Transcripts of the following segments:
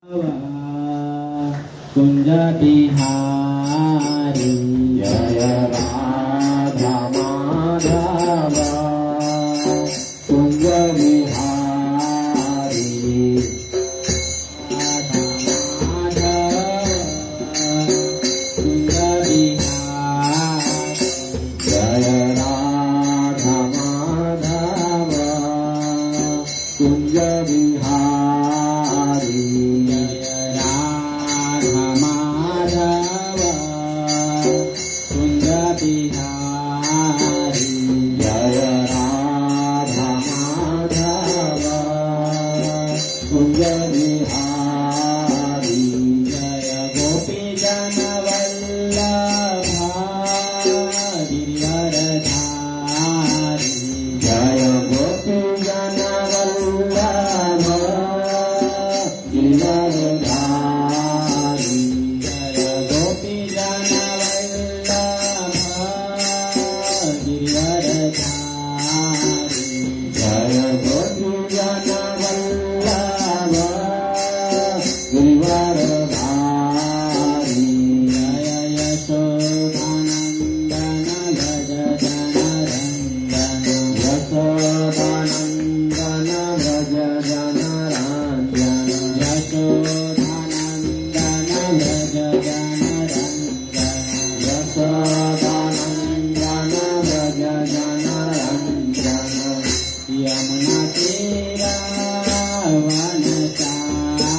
कुंज बिहारी जय राधा माधव कुंज बिहारी राधा माधव कुंज बिहारी जय राधा माधव कुंज बिहारी जय राधा माधव कुंज बिहारी जय गोपी जन वल्लभ गिरिवरधारी जय गोपी जन वल्लभ गिरिवरधारी जय गोपी जन वल्लभ गिरिवरधारी जय गोपी जन वल्लभ गिरिवरधारी जय यशोदानन्दन भज जनरञ्जन यशोदानन्दन भज जनरञ्जन यशोदानन्दन भज जनरञ्जन यशोदानन्दन भज जनरञ्जन यमुना तीरा वनचारी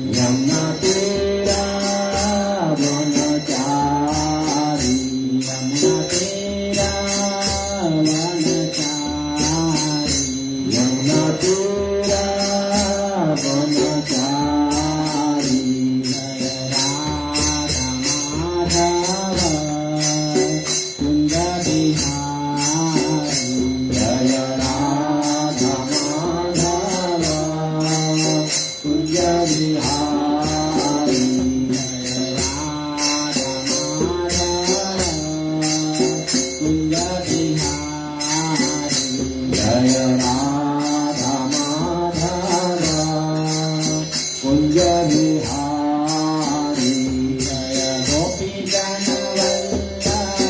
यमुना तीरा वनचारी यमुना तीरा वनचारी यमुना तीरा वनचारी जय राधा माधव कुंज बिहारी जय राधा माधव कुंज बिहारी जय राधा माधव कुंज बिहारी जय राधा माधव कुंज बिहारी जय गोपी जन वल्लभ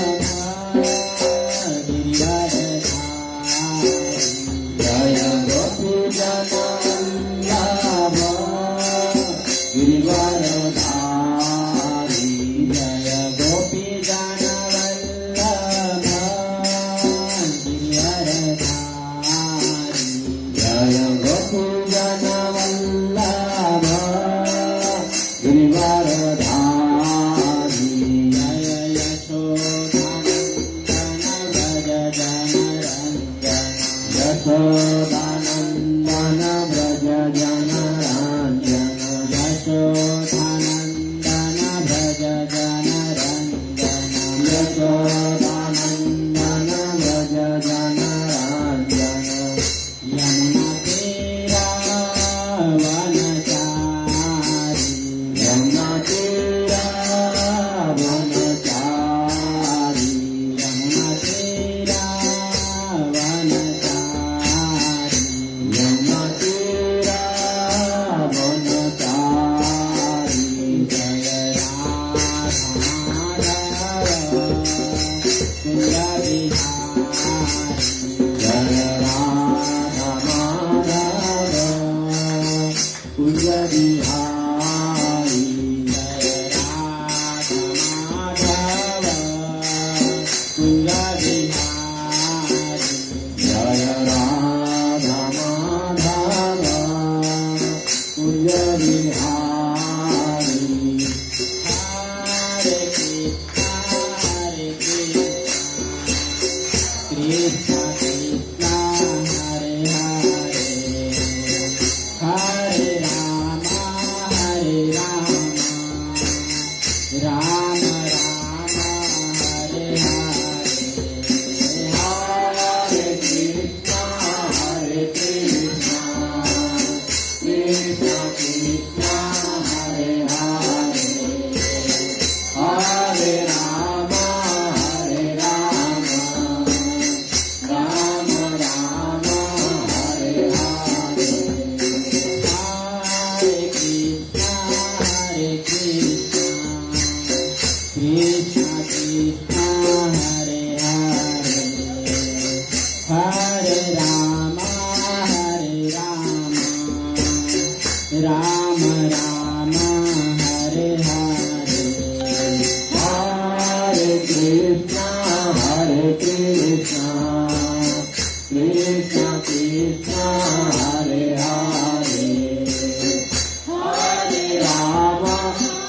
गिरिवरधारी जय गोपी जन वल्लभ गिरिवरधारी जय गोपी जन वल्लभ गिरिवरधारी जय गोपी जन वल्लभ गिरिवरधारी जय यशोदानन्दन भज जनरञ्जन यशोदानन्दन भज जनरञ्जन यशोदानन्दन भज जनरञ्जन यशोदानन्दन भज जनरञ्जन यमुना तीरा वनचारी यमुना तीरा वनचारी यमुना तीरा वनचारी यमुना तीरा वनचारी जय राधा माधव कुंज बिहारी जय राधा माधव कुंज बिहारी जय राधा माधव कुंज बिहारी जय राधा माधव कुंज बिहारी हरे कृष्ण कृष्ण कृष्ण हरे हरे हरे राम राम राम हरे हरे हरे कृष्ण कृष्ण कृष्ण हरे हरे हरे राम राम राम हरे हरे हरे राम राम हरे हरे हरे कृष्णा कृष्ण कृष्ण हरे हरे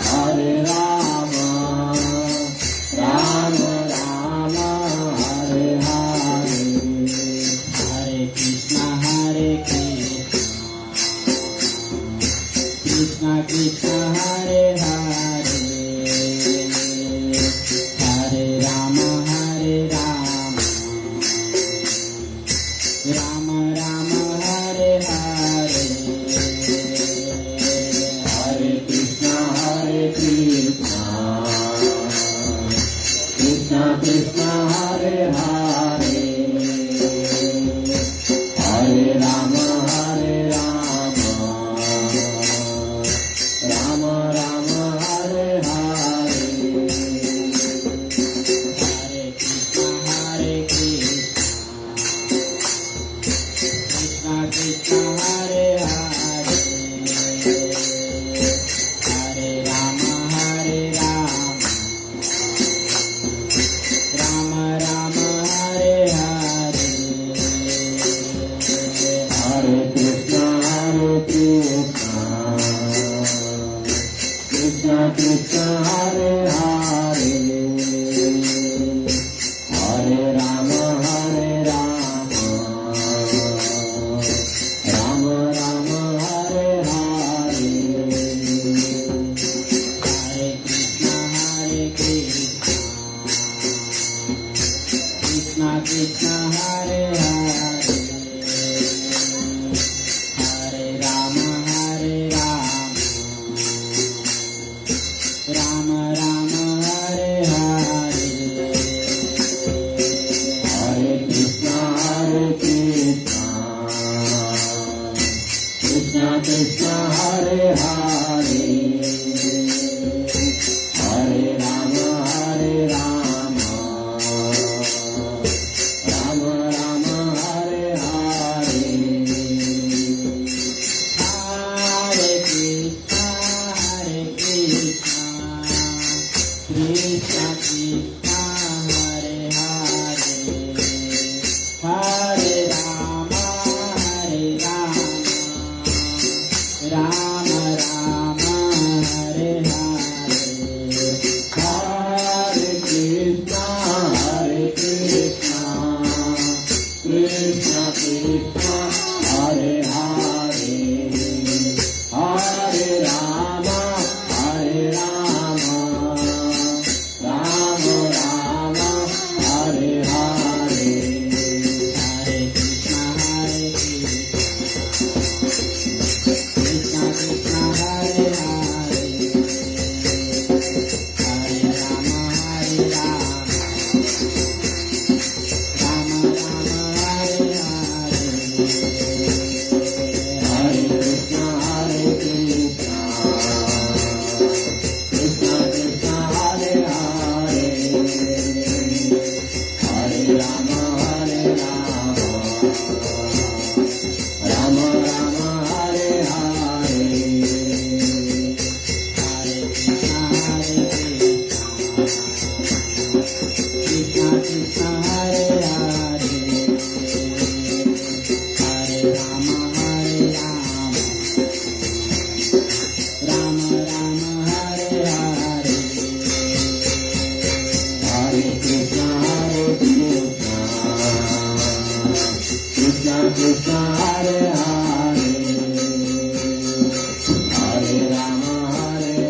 हरे राम राम राम हरे हरे हरे कृष्ण कृष्ण कृष्ण हरे हरे हरे राम राम राम हरे हरे हरे कृष्ण कृष्ण कृष्ण हरे हरे हरे राम राम राम हरे हरे हरे कृष्ण कृष्ण कृष्ण हरे हरे हरे राम राम राम हरे हरे हरे कृष्ण कृष्ण कृष्ण हरे हरे हरे राम राम राम हरे हरे हरे कृष्ण कृष्ण हरे हरे हरे राम राम राम हरे हरे हरे कृष्ण कृष्ण कृष्ण हरे हरे हरे राम राम राम हरे हरे हरे कृष्ण कृष्ण कृष्ण हरे हरे हरे राम राम राम हरे हरे हरे कृष्ण कृष्ण कृष्ण हरे हरे हरे राम राम राम हरे हरे हरे कृष्ण कृष्ण कृष्ण हरे हरे हरे राम राम राम हरे हरे हरे कृष्ण कृष्ण कृष्ण हरे हरे हरे राम राम राम हरे हरे हरे कृष्ण कृष्ण कृष्ण हरे हरे हरे राम राम राम हरे हरे हरे कृष्ण कृष्ण कृष्ण हरे हरे हरे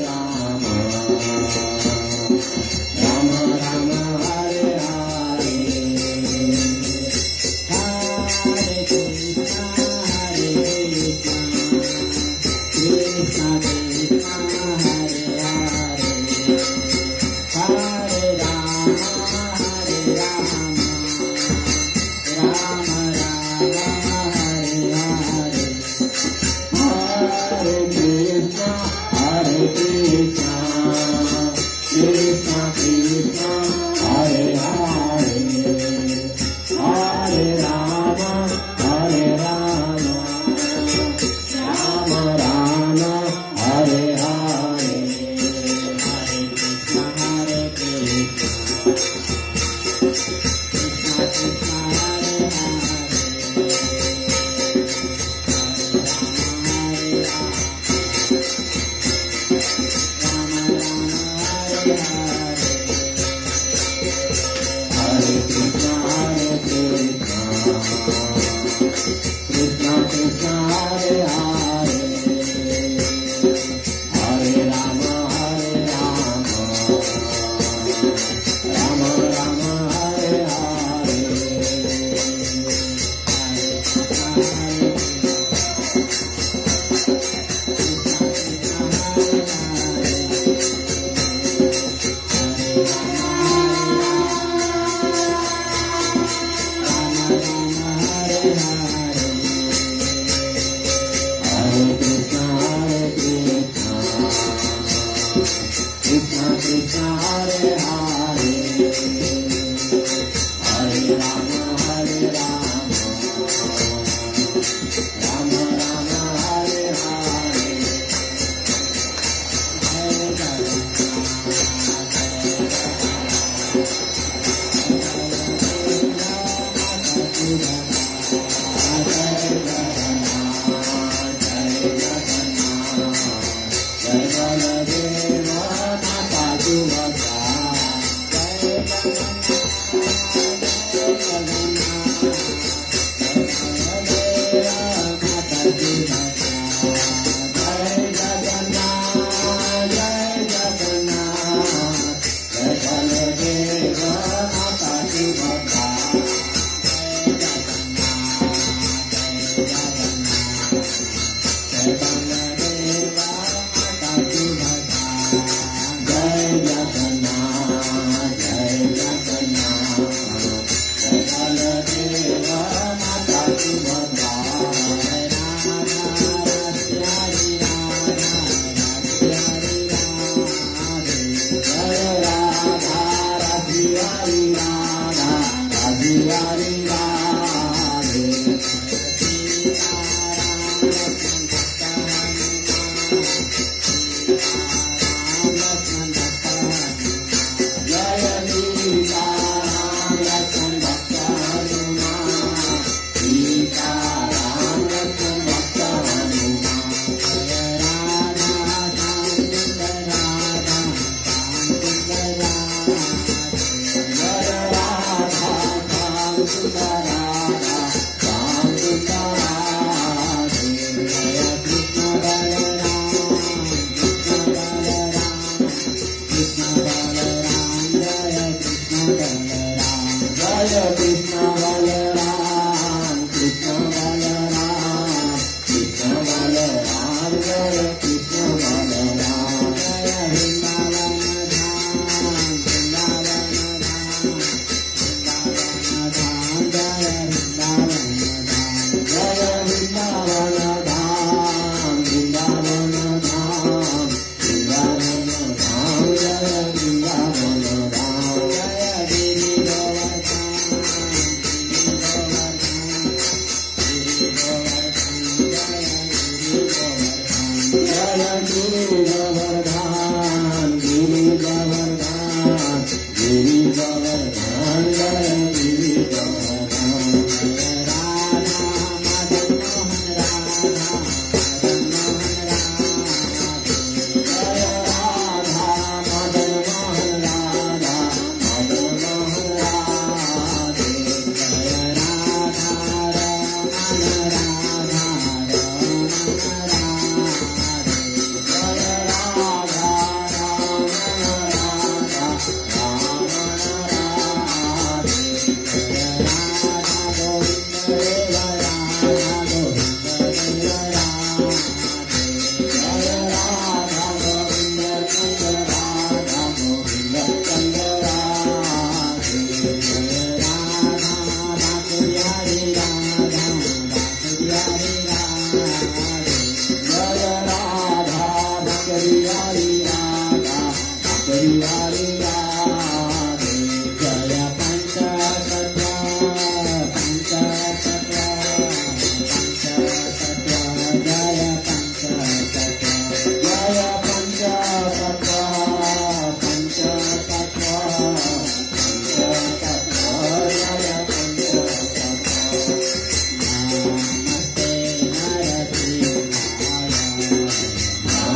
राम राम राम हरे हरे हरे कृष्ण कृष्ण कृष्ण हरे हरे हरे राम राम राम हरे हरे हरे कृष्ण कृष्ण कृष्ण हरे हरे हरे राम राम राम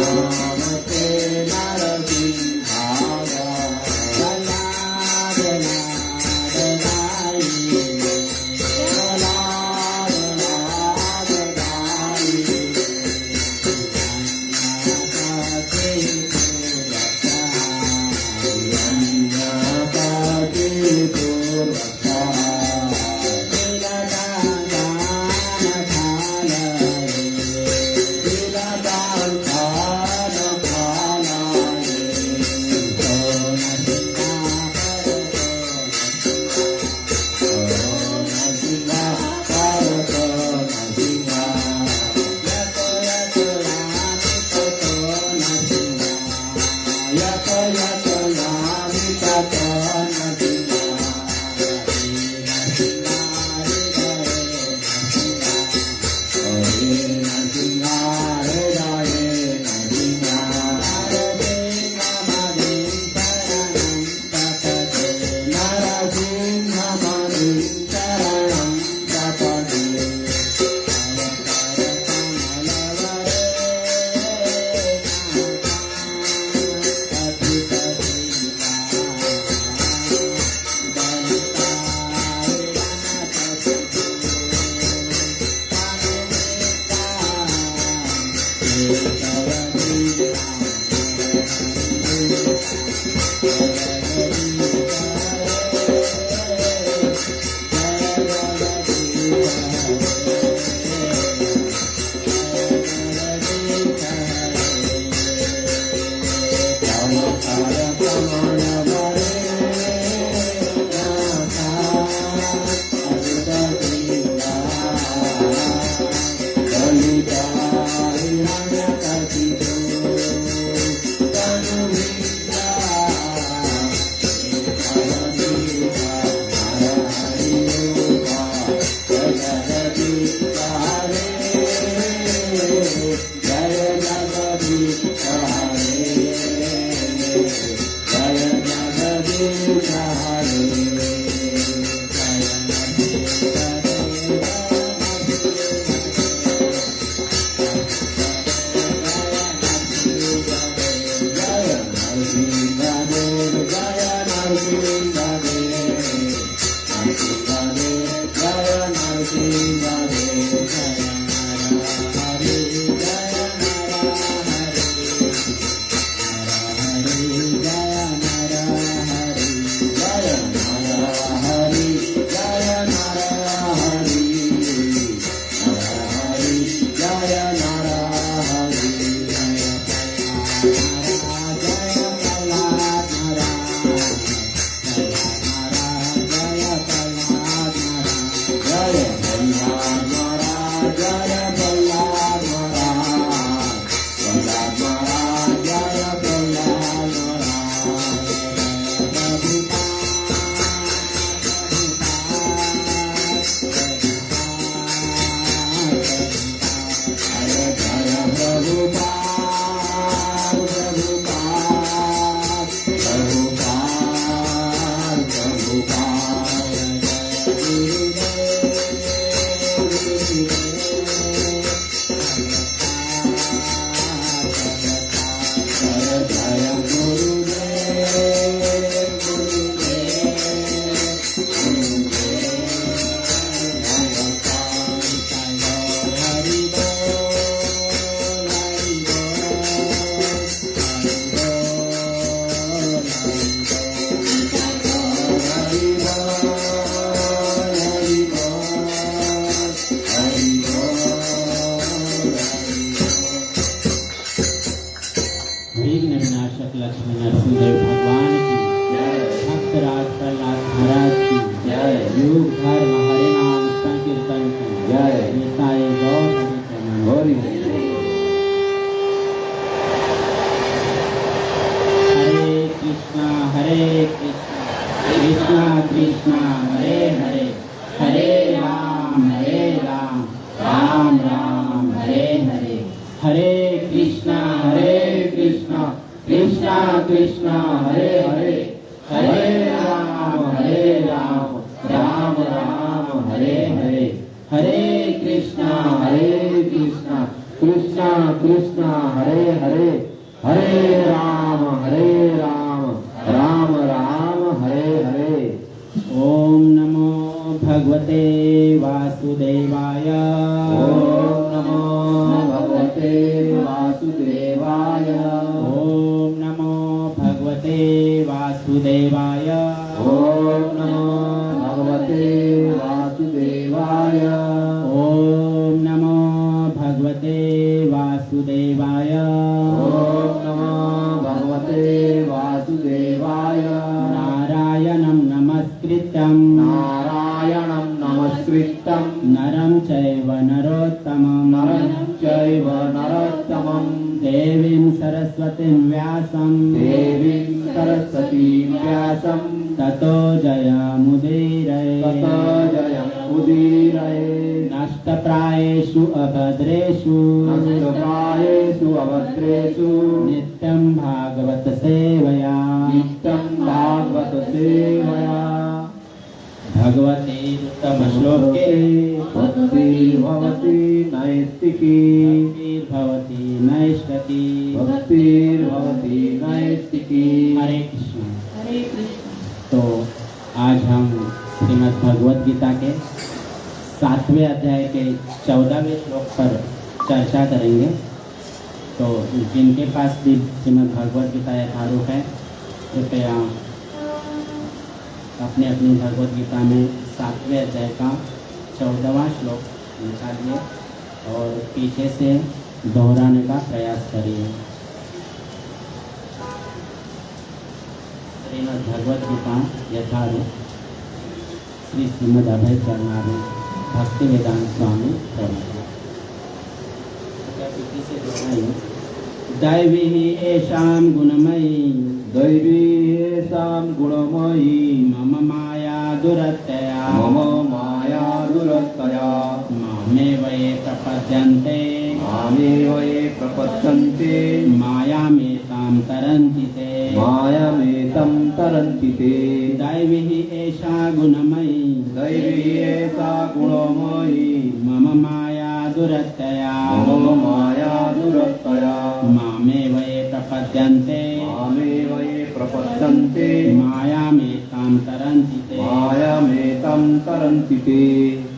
नमस्ते नरसिंहाय कृष्णा कृष्णा हरे हरे भगवते वासुदेवाय। ओम नमो भगवते वासुदेवाय। ओम नमो भगवते वासुदेवाय। ओम नमो भगवते वासुदेवाय। नारायणं नमस्कृत्यं नारायणं नमस्कृतं नरं चैव नरोत्तमं नरं चैव नरोत्तमं देवीं सरस्वतीं व्यासं देवीं सरस्वतीं व्यासं ततो जयमुदीरये। ततो जयमुदीरये। नष्टप्रायेषु अभद्रेषु नष्टप्रायेषु अभद्रेषु नित्यं भागवत सेवया नित्यं भागवत सेवया भगवते उत्तम श्लोके भक्ति भवति नैष्टिकी भवति नैष्ठिकी। भक्तिर्भवति नैष्टिकी। हरे कृष्ण। हरे कृष्ण। तो आज हम श्रीमद् भगवद गीता के 7वें अध्याय के 14वें श्लोक पर चर्चा करेंगे। तो जिनके पास भी श्रीमद् भगवद गीता यथारूप है, कृपया अपने अपनी भगवद गीता में 7वें अध्याय का 14वां श्लोक निकालिए और पीछे से दोहराने का प्रयास करिए। श्रीमद् भगवद गीता यथारूप श्री श्रीमद् अभय चरणारी भक्ति वेदांत स्वामी प्रभु। दैवी येषां गुणमयी दैवी येषां गुणमयी मम माया दुरत्यया मम माया दुरत्यया मामेव ये प्रपद्यन्ते मामेव ये प्रपद्यन्ते मायामेतां तरन्ति ते मायामेतं तरन्ति ते। दैवी एषा गुणमयी दैवी एषा गुणमयी मम माया दुरत्यया मम माया दुरत्यया मामेव ये प्रपद्यन्ते मामेव ये प्रपद्यन्ते मायामेतां तरन्ति ते मायामेतं तरन्ति ते।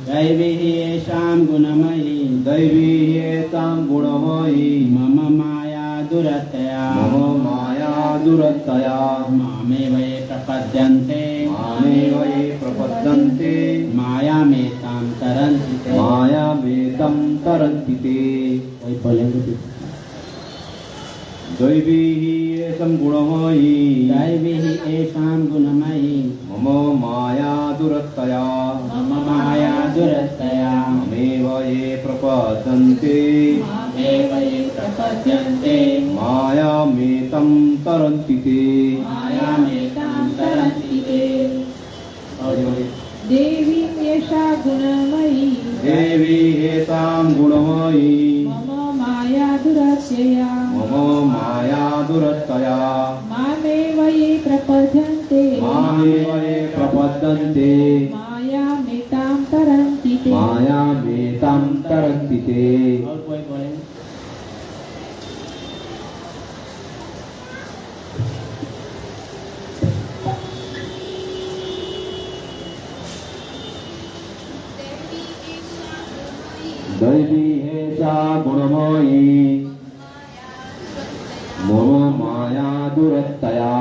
दैवी येषां गुणमयी दैवी येषां गुणमयी मम माया दुरत्यया मम माया दुरत्यया मामेव ये प्रपद्यन्ते मामेव ये प्रपद्यन्ते मायामेतां तरन्ति ते। मायामेतं तरन्ति ते। कोई बोलेंगे? दैवी येषां गुणमयी दैवी एषां गुणमयी मम माया दुरत्यया मम माया दुरत्यया ममेव ये प्रपद्यन्ते मामेव ये प्रपद्यन्ते मायामेतं तरन्ति ते। मायामेतां तरन्ति ते। और देवी एषा गुणमयी देवी येषां गुणमयी मम माया दुरत्यया मम माया दुरत्यया मामेव ये प्रपद्यन्ते मामेव ये प्रपद्यन्ते मायामेतां तरन्ति ते। मायामेतं तरन्ति ते। और कोई बोले? दैवी एषा गुणमयी मम माया दुरत्यया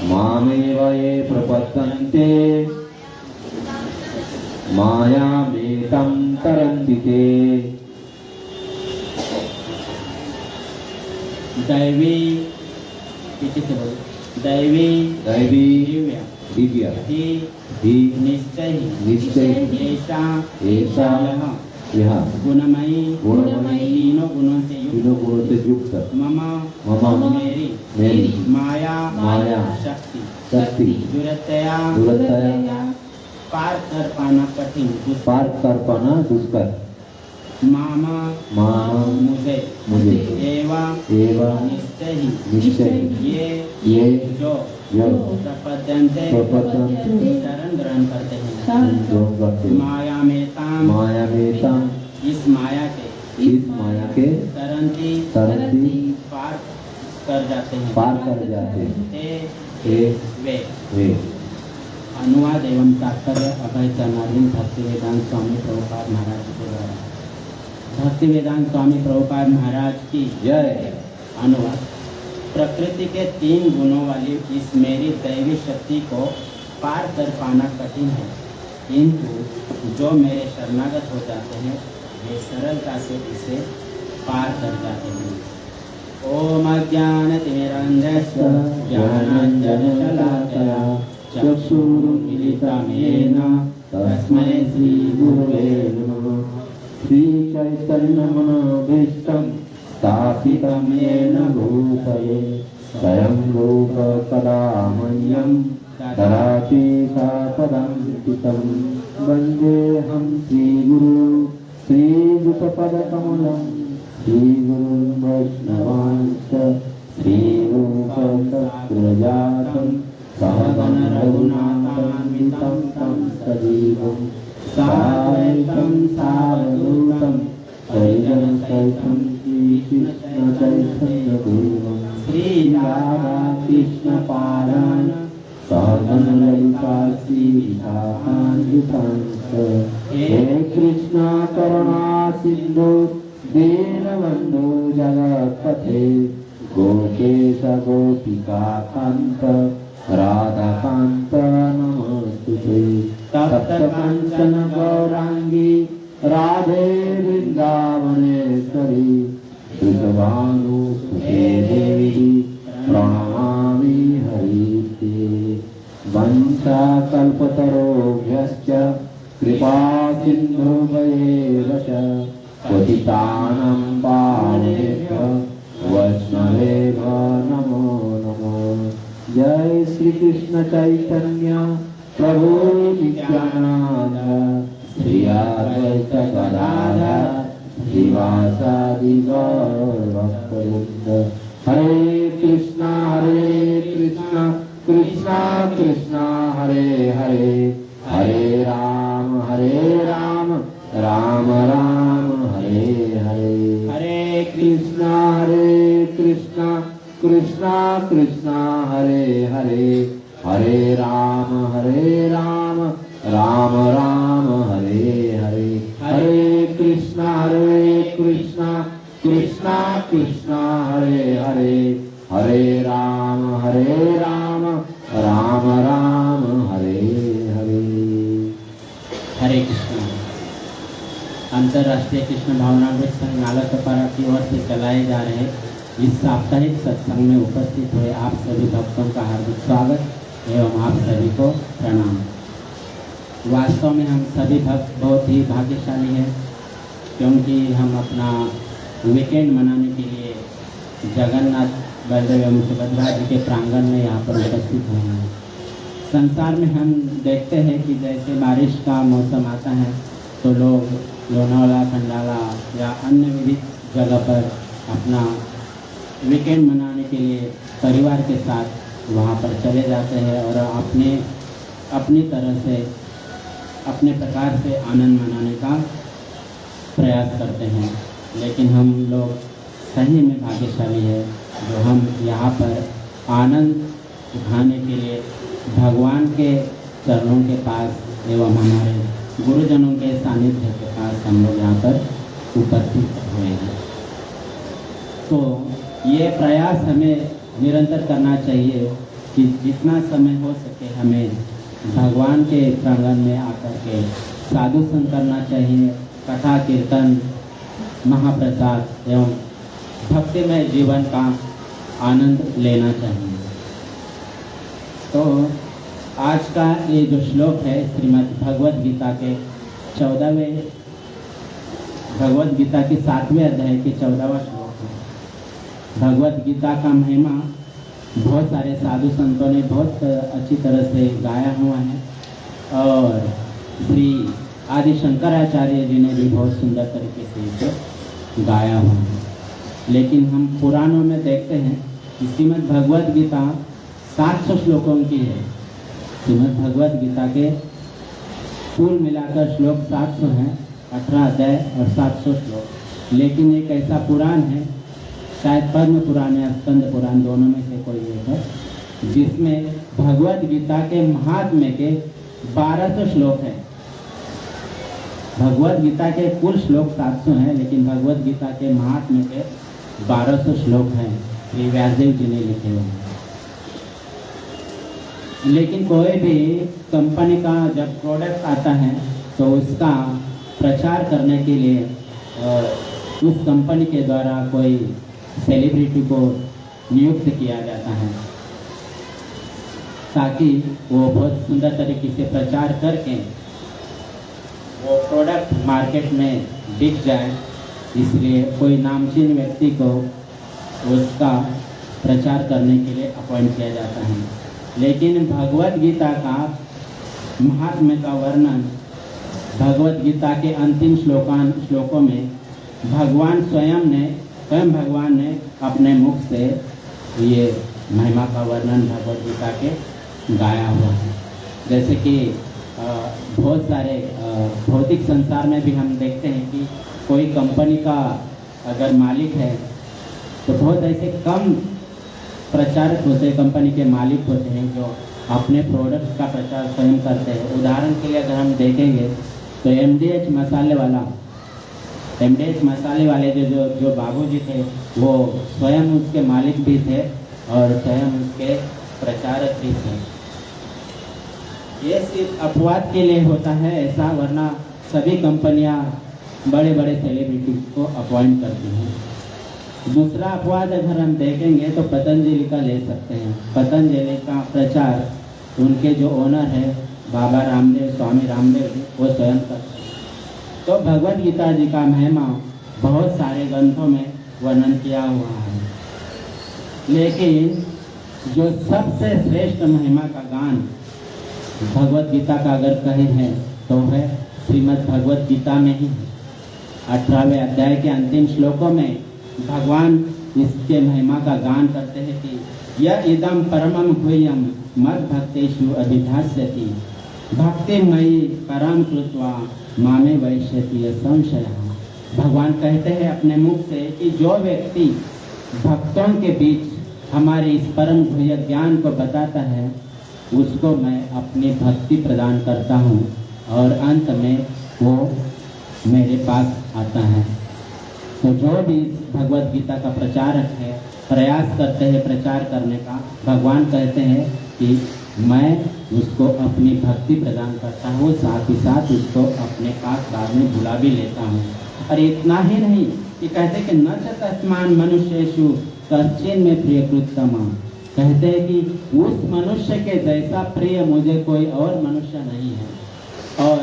मामेव ये प्रपद्यन्ते मायामेतं तरन्ति ते। दैवी पीछे से बोलो। दैवी दैवी दिव्य दिव्य ही ही निश्चय निश्चय ऐसा ऐसा यह यह गुणमयी गुणमयी तीनों गुणों से युक्त तीनों गुणों से युक्त मम मम मेरी माया माया शक्ति शक्ति दुरत्यया दुरत्यया पार कर पाना कठिन पार कर पाना दुष्कर मामा मुझे एवं निश्चय ये जो प्रपद्यन्ते शरण ग्रहण करते हैं मायामेतां इस माया के तरंती पार कर जाते हैं वे अनुवाद एवं तात्पर्य अभय चरणार्विंद भक्ति वेदांत स्वामी प्रभुपाद महाराज के द्वारा। भक्ति वेदांत स्वामी प्रभुपाद महाराज की जय। अनुवाद प्रकृति के 3 गुणों वाली इस मेरी दैवी शक्ति को पार कर पाना कठिन है, किंतु जो मेरे शरणागत हो जाते हैं वे सरलता से इसे पार कर जाते हैं। ओम अज्ञानतिमिरन्धस्य ज्ञानाञ्जनशलाकया चक्षुरुन्मीलितं येन तस्मै श्रीगुरवे नमः। श्रीचैतन्यमनोभीष्टं स्थापितं येन भूतले स्वयं रूप कदा मह्यं ददाति सापदं स्थितं। वन्देऽहं श्रीगुरु श्रीयुतपदकमलं श्रीगुरुं वैष्णवांश्च श्रीरूपसहस्रजातं सहगण रघुनाथान्वितं तं सजीवं साद्वैतं सावधूतं परिजनसहितं श्रीकृष्णचैतन्यदेवं श्रीराधाकृष्णपादान् सहगण ललिता श्रीविशाखान्वितांश्च। हे कृष्ण करुणा सिन्धु दीनबन्धु जगत्पते गोपेश गोपिकान्त राधाकान्त नमोस्तुते। तप्त काञ्चन गौराङ्गी राधे वृन्दावनेश्वरी वृषभानुसुते देवी प्रणमामि हरिते। वंशाकल्पतरोभ्यश्च कृपा सिन्धुभ्येव च पतितानां पावनेभ्यो वैष्णवेभ्यो नमो नमो। जय श्री कृष्ण चैतन्य प्रभु नित्यानंद श्री अद्वैत गदाधर श्रीवासादि गौरभक्तवृंद। हरे कृष्णा कृष्णा कृष्णा हरे हरे, हरे राम राम राम हरे हरे। हरे कृष्णा कृष्णा कृष्णा हरे हरे, हरे राम राम राम हरे हरे। हरे कृष्णा कृष्णा कृष्णा हरे हरे, हरे राम राम राम हरे हरे। हरे कृष्ण। अंतर्राष्ट्रीय कृष्ण भावनामृत संघ नालासोपारा की ओर से चलाए जा रहे इस साप्ताहिक सत्संग में उपस्थित हुए आप सभी भक्तों का हार्दिक स्वागत एवं आप सभी को प्रणाम। वास्तव में हम सभी भक्त बहुत ही भाग्यशाली हैं, क्योंकि हम अपना वीकेंड मनाने के लिए जगन्नाथ बलदेव एवं सुभद्रा जी के प्रांगण में यहाँ पर उपस्थित हुए हैं। संसार में हम देखते हैं कि जैसे बारिश का मौसम आता है तो लोग लोनावाला, खंडाला या अन्य विविध जगह पर अपना वीकेंड मनाने के लिए परिवार के साथ वहाँ पर चले जाते हैं और अपनी तरह से अपने प्रकार से आनंद मनाने का प्रयास करते हैं। लेकिन हम लोग सही में भाग्यशाली है जो हम यहाँ पर आनंद उठाने के लिए भगवान के चरणों के पास एवं हमारे गुरुजनों के सानिध्य के पास हम लोग यहाँ पर उपस्थित हुए हैं। तो ये प्रयास हमें निरंतर करना चाहिए कि जितना समय हो सके हमें भगवान के प्रांगण में आकर के साधु संग करना चाहिए, कथा कीर्तन महाप्रसाद एवं भक्तिमय जीवन का आनंद लेना चाहिए। तो आज का ये जो श्लोक है श्रीमद् भगवद गीता के 14वें भगवद गीता के 7वें अध्याय के 14वां श्लोक है। भगवद गीता का महिमा बहुत सारे साधु संतों ने बहुत अच्छी तरह से गाया हुआ है और श्री आदि शंकराचार्य जी ने भी बहुत सुंदर तरीके से इसे गाया हुआ है। लेकिन हम पुराणों में देखते हैं कि श्रीमद् भगवद गीता 700 श्लोकों की है। श्रीमद् भगवद गीता के कुल मिलाकर श्लोक 700 हैं, 18 अध्याय और 700 श्लोक। लेकिन एक ऐसा पुराण है, शायद पद्म पुराण या स्कंद पुराण दोनों में से कोई एक है, जिसमें भगवद गीता के महात्म्य के 1200 श्लोक हैं। भगवद गीता के कुल श्लोक 700 हैं, लेकिन भगवद गीता के महात्म्य के 1200 श्लोक हैं। श्री व्यासदेव जी ने लिखे हुए हैं। लेकिन कोई भी कंपनी का जब प्रोडक्ट आता है तो उसका प्रचार करने के लिए उस कंपनी के द्वारा कोई सेलिब्रिटी को नियुक्त किया जाता है ताकि वो बहुत सुंदर तरीके से प्रचार करके वो प्रोडक्ट मार्केट में बिक जाए। इसलिए कोई नामचीन व्यक्ति को उसका प्रचार करने के लिए अपॉइंट किया जाता है। लेकिन भगवत गीता का महात्म्य का वर्णन भगवत गीता के अंतिम श्लोकों में भगवान भगवान ने अपने मुख से ये महिमा का वर्णन भगवत गीता के गाया हुआ है। जैसे कि बहुत सारे भौतिक संसार में भी हम देखते हैं कि कोई कंपनी का अगर मालिक है तो बहुत ऐसे कम प्रचारक होते हैं, कंपनी के मालिक होते हैं जो अपने प्रोडक्ट का प्रचार स्वयं करते हैं। उदाहरण के लिए अगर हम देखेंगे तो एमडीएच मसाले वाले जो बाबूजी थे वो स्वयं उसके मालिक भी थे और स्वयं उसके प्रचारक भी थे। ये सिर्फ अपवाद के लिए होता है ऐसा, वरना सभी कंपनियां बड़े बड़े सेलिब्रिटी को अपॉइंट करती हैं। दूसरा अपवाद अगर हम देखेंगे तो पतंजलि का ले सकते हैं। पतंजलि का प्रचार उनके जो ओनर है बाबा रामदेव, स्वामी रामदेव जी, वो स्वयं करते हैं। तो भगवत गीता जी का महिमा बहुत सारे ग्रंथों में वर्णन किया हुआ है, लेकिन जो सबसे श्रेष्ठ महिमा का गान भगवत गीता का अगर कहे हैं तो है श्रीमद् भगवत गीता में ही। 18वें अध्याय के अंतिम श्लोकों में भगवान इसके महिमा का गान करते हैं कि यह इदम परमम गुह्यम मद भक्तेषु अभिधास्यति भक्तिमयी परम कृत्वा मामे वैश्यति संशय। भगवान कहते हैं अपने मुख से कि जो व्यक्ति भक्तों के बीच हमारे इस परम गुह्य ज्ञान को बताता है उसको मैं अपनी भक्ति प्रदान करता हूँ और अंत में वो मेरे पास आता है। तो जो भी भगवत गीता का प्रचारक है, प्रयास करते हैं प्रचार करने का, भगवान कहते हैं कि मैं उसको अपनी भक्ति प्रदान करता हूँ, साथ ही साथ उसको अपने पास बाद में बुला भी लेता हूँ। और इतना ही नहीं कि कहते कि न च तस्मान मनुष्येषु कश्चिन में प्रियकृतमा, कहते हैं कि उस मनुष्य के जैसा प्रिय मुझे कोई और मनुष्य नहीं है, और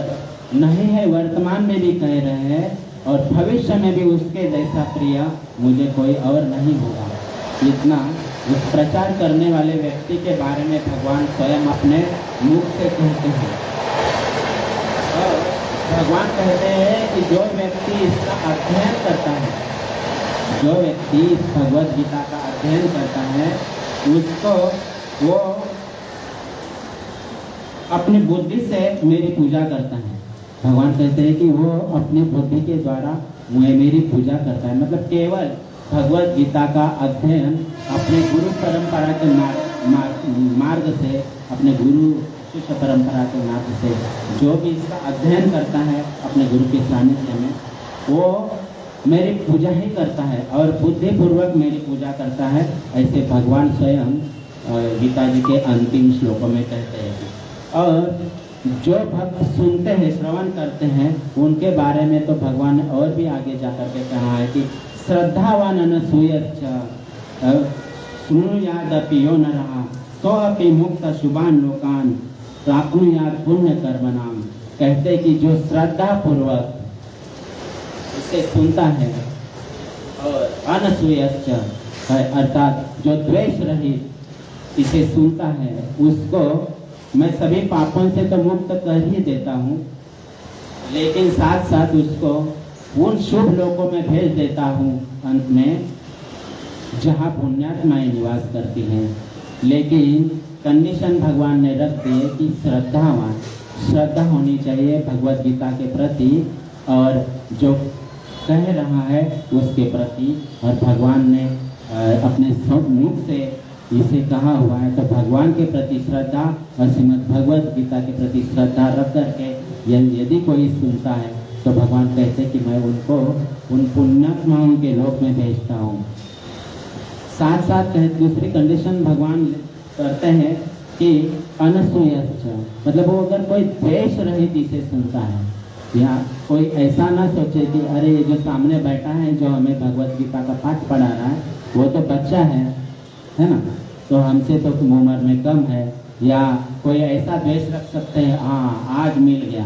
नहीं है वर्तमान में भी कह रहे हैं और भविष्य में भी उसके जैसा प्रिय मुझे कोई और नहीं होगा। इतना उस प्रचार करने वाले व्यक्ति के बारे में भगवान स्वयं अपने मुख से कहते हैं। और भगवान कहते हैं कि जो व्यक्ति इसका अध्ययन करता है, जो व्यक्ति इस भगवत गीता का अध्ययन करता है, उसको वो अपनी बुद्धि से मेरी पूजा करता है। भगवान कहते हैं कि वो अपनी बुद्धि के द्वारा मेरी पूजा करता है। मतलब केवल भगवत गीता का अध्ययन अपने गुरु परंपरा के मार्ग से, अपने गुरु शिष्य परंपरा के मार्ग से जो भी इसका अध्ययन करता है अपने गुरु के सानिध्य में, वो मेरी पूजा ही करता है और बुद्धिपूर्वक मेरी पूजा करता है। ऐसे भगवान स्वयं गीता जी के अंतिम श्लोकों में कहते हैं। और जो भक्त सुनते हैं, श्रवण करते हैं, उनके बारे में तो भगवान ने और भी आगे जाकर के कहा है कि श्रद्धावान अनसूयश्च शृणुयादपि यो नरः सोऽपि मुक्त शुभान लोकान प्राप्नुयात् पुण्य कर्मणाम। कहते कि जो श्रद्धा पूर्वक इसे सुनता है और अनसूयश्च अर्थात जो द्वेष रहित इसे सुनता है, उसको मैं सभी पापों से तो मुक्त कर ही देता हूँ, लेकिन साथ साथ उसको उन शुभ लोकों में भेज देता हूँ अंत में जहाँ पुण्यात्माएं निवास करती हैं। लेकिन कंडीशन भगवान ने रख दी है कि श्रद्धा होनी चाहिए भगवत गीता के प्रति और जो कह रहा है उसके प्रति। और भगवान ने अपने मुख से इसे कहा हुआ है, तो भगवान के प्रति श्रद्धा और श्रीमद् भगवत गीता के प्रति श्रद्धा रख करके यदि कोई सुनता है तो भगवान कहते कि मैं उनको उन पुण्यात्माओं के लोक में भेजता हूँ। साथ साथ दूसरी कंडीशन भगवान करते हैं कि अनसूयश्च, मतलब वो अगर कोई द्वेष रहित इसे सुनता है, या कोई ऐसा ना सोचे कि अरे ये जो सामने बैठा है जो हमें भगवत गीता का पाठ पढ़ा रहा है वो तो बच्चा है ना, तो हमसे तो उम्र में कम है, या कोई ऐसा द्वेष रख सकते हैं हाँ आज मिल गया,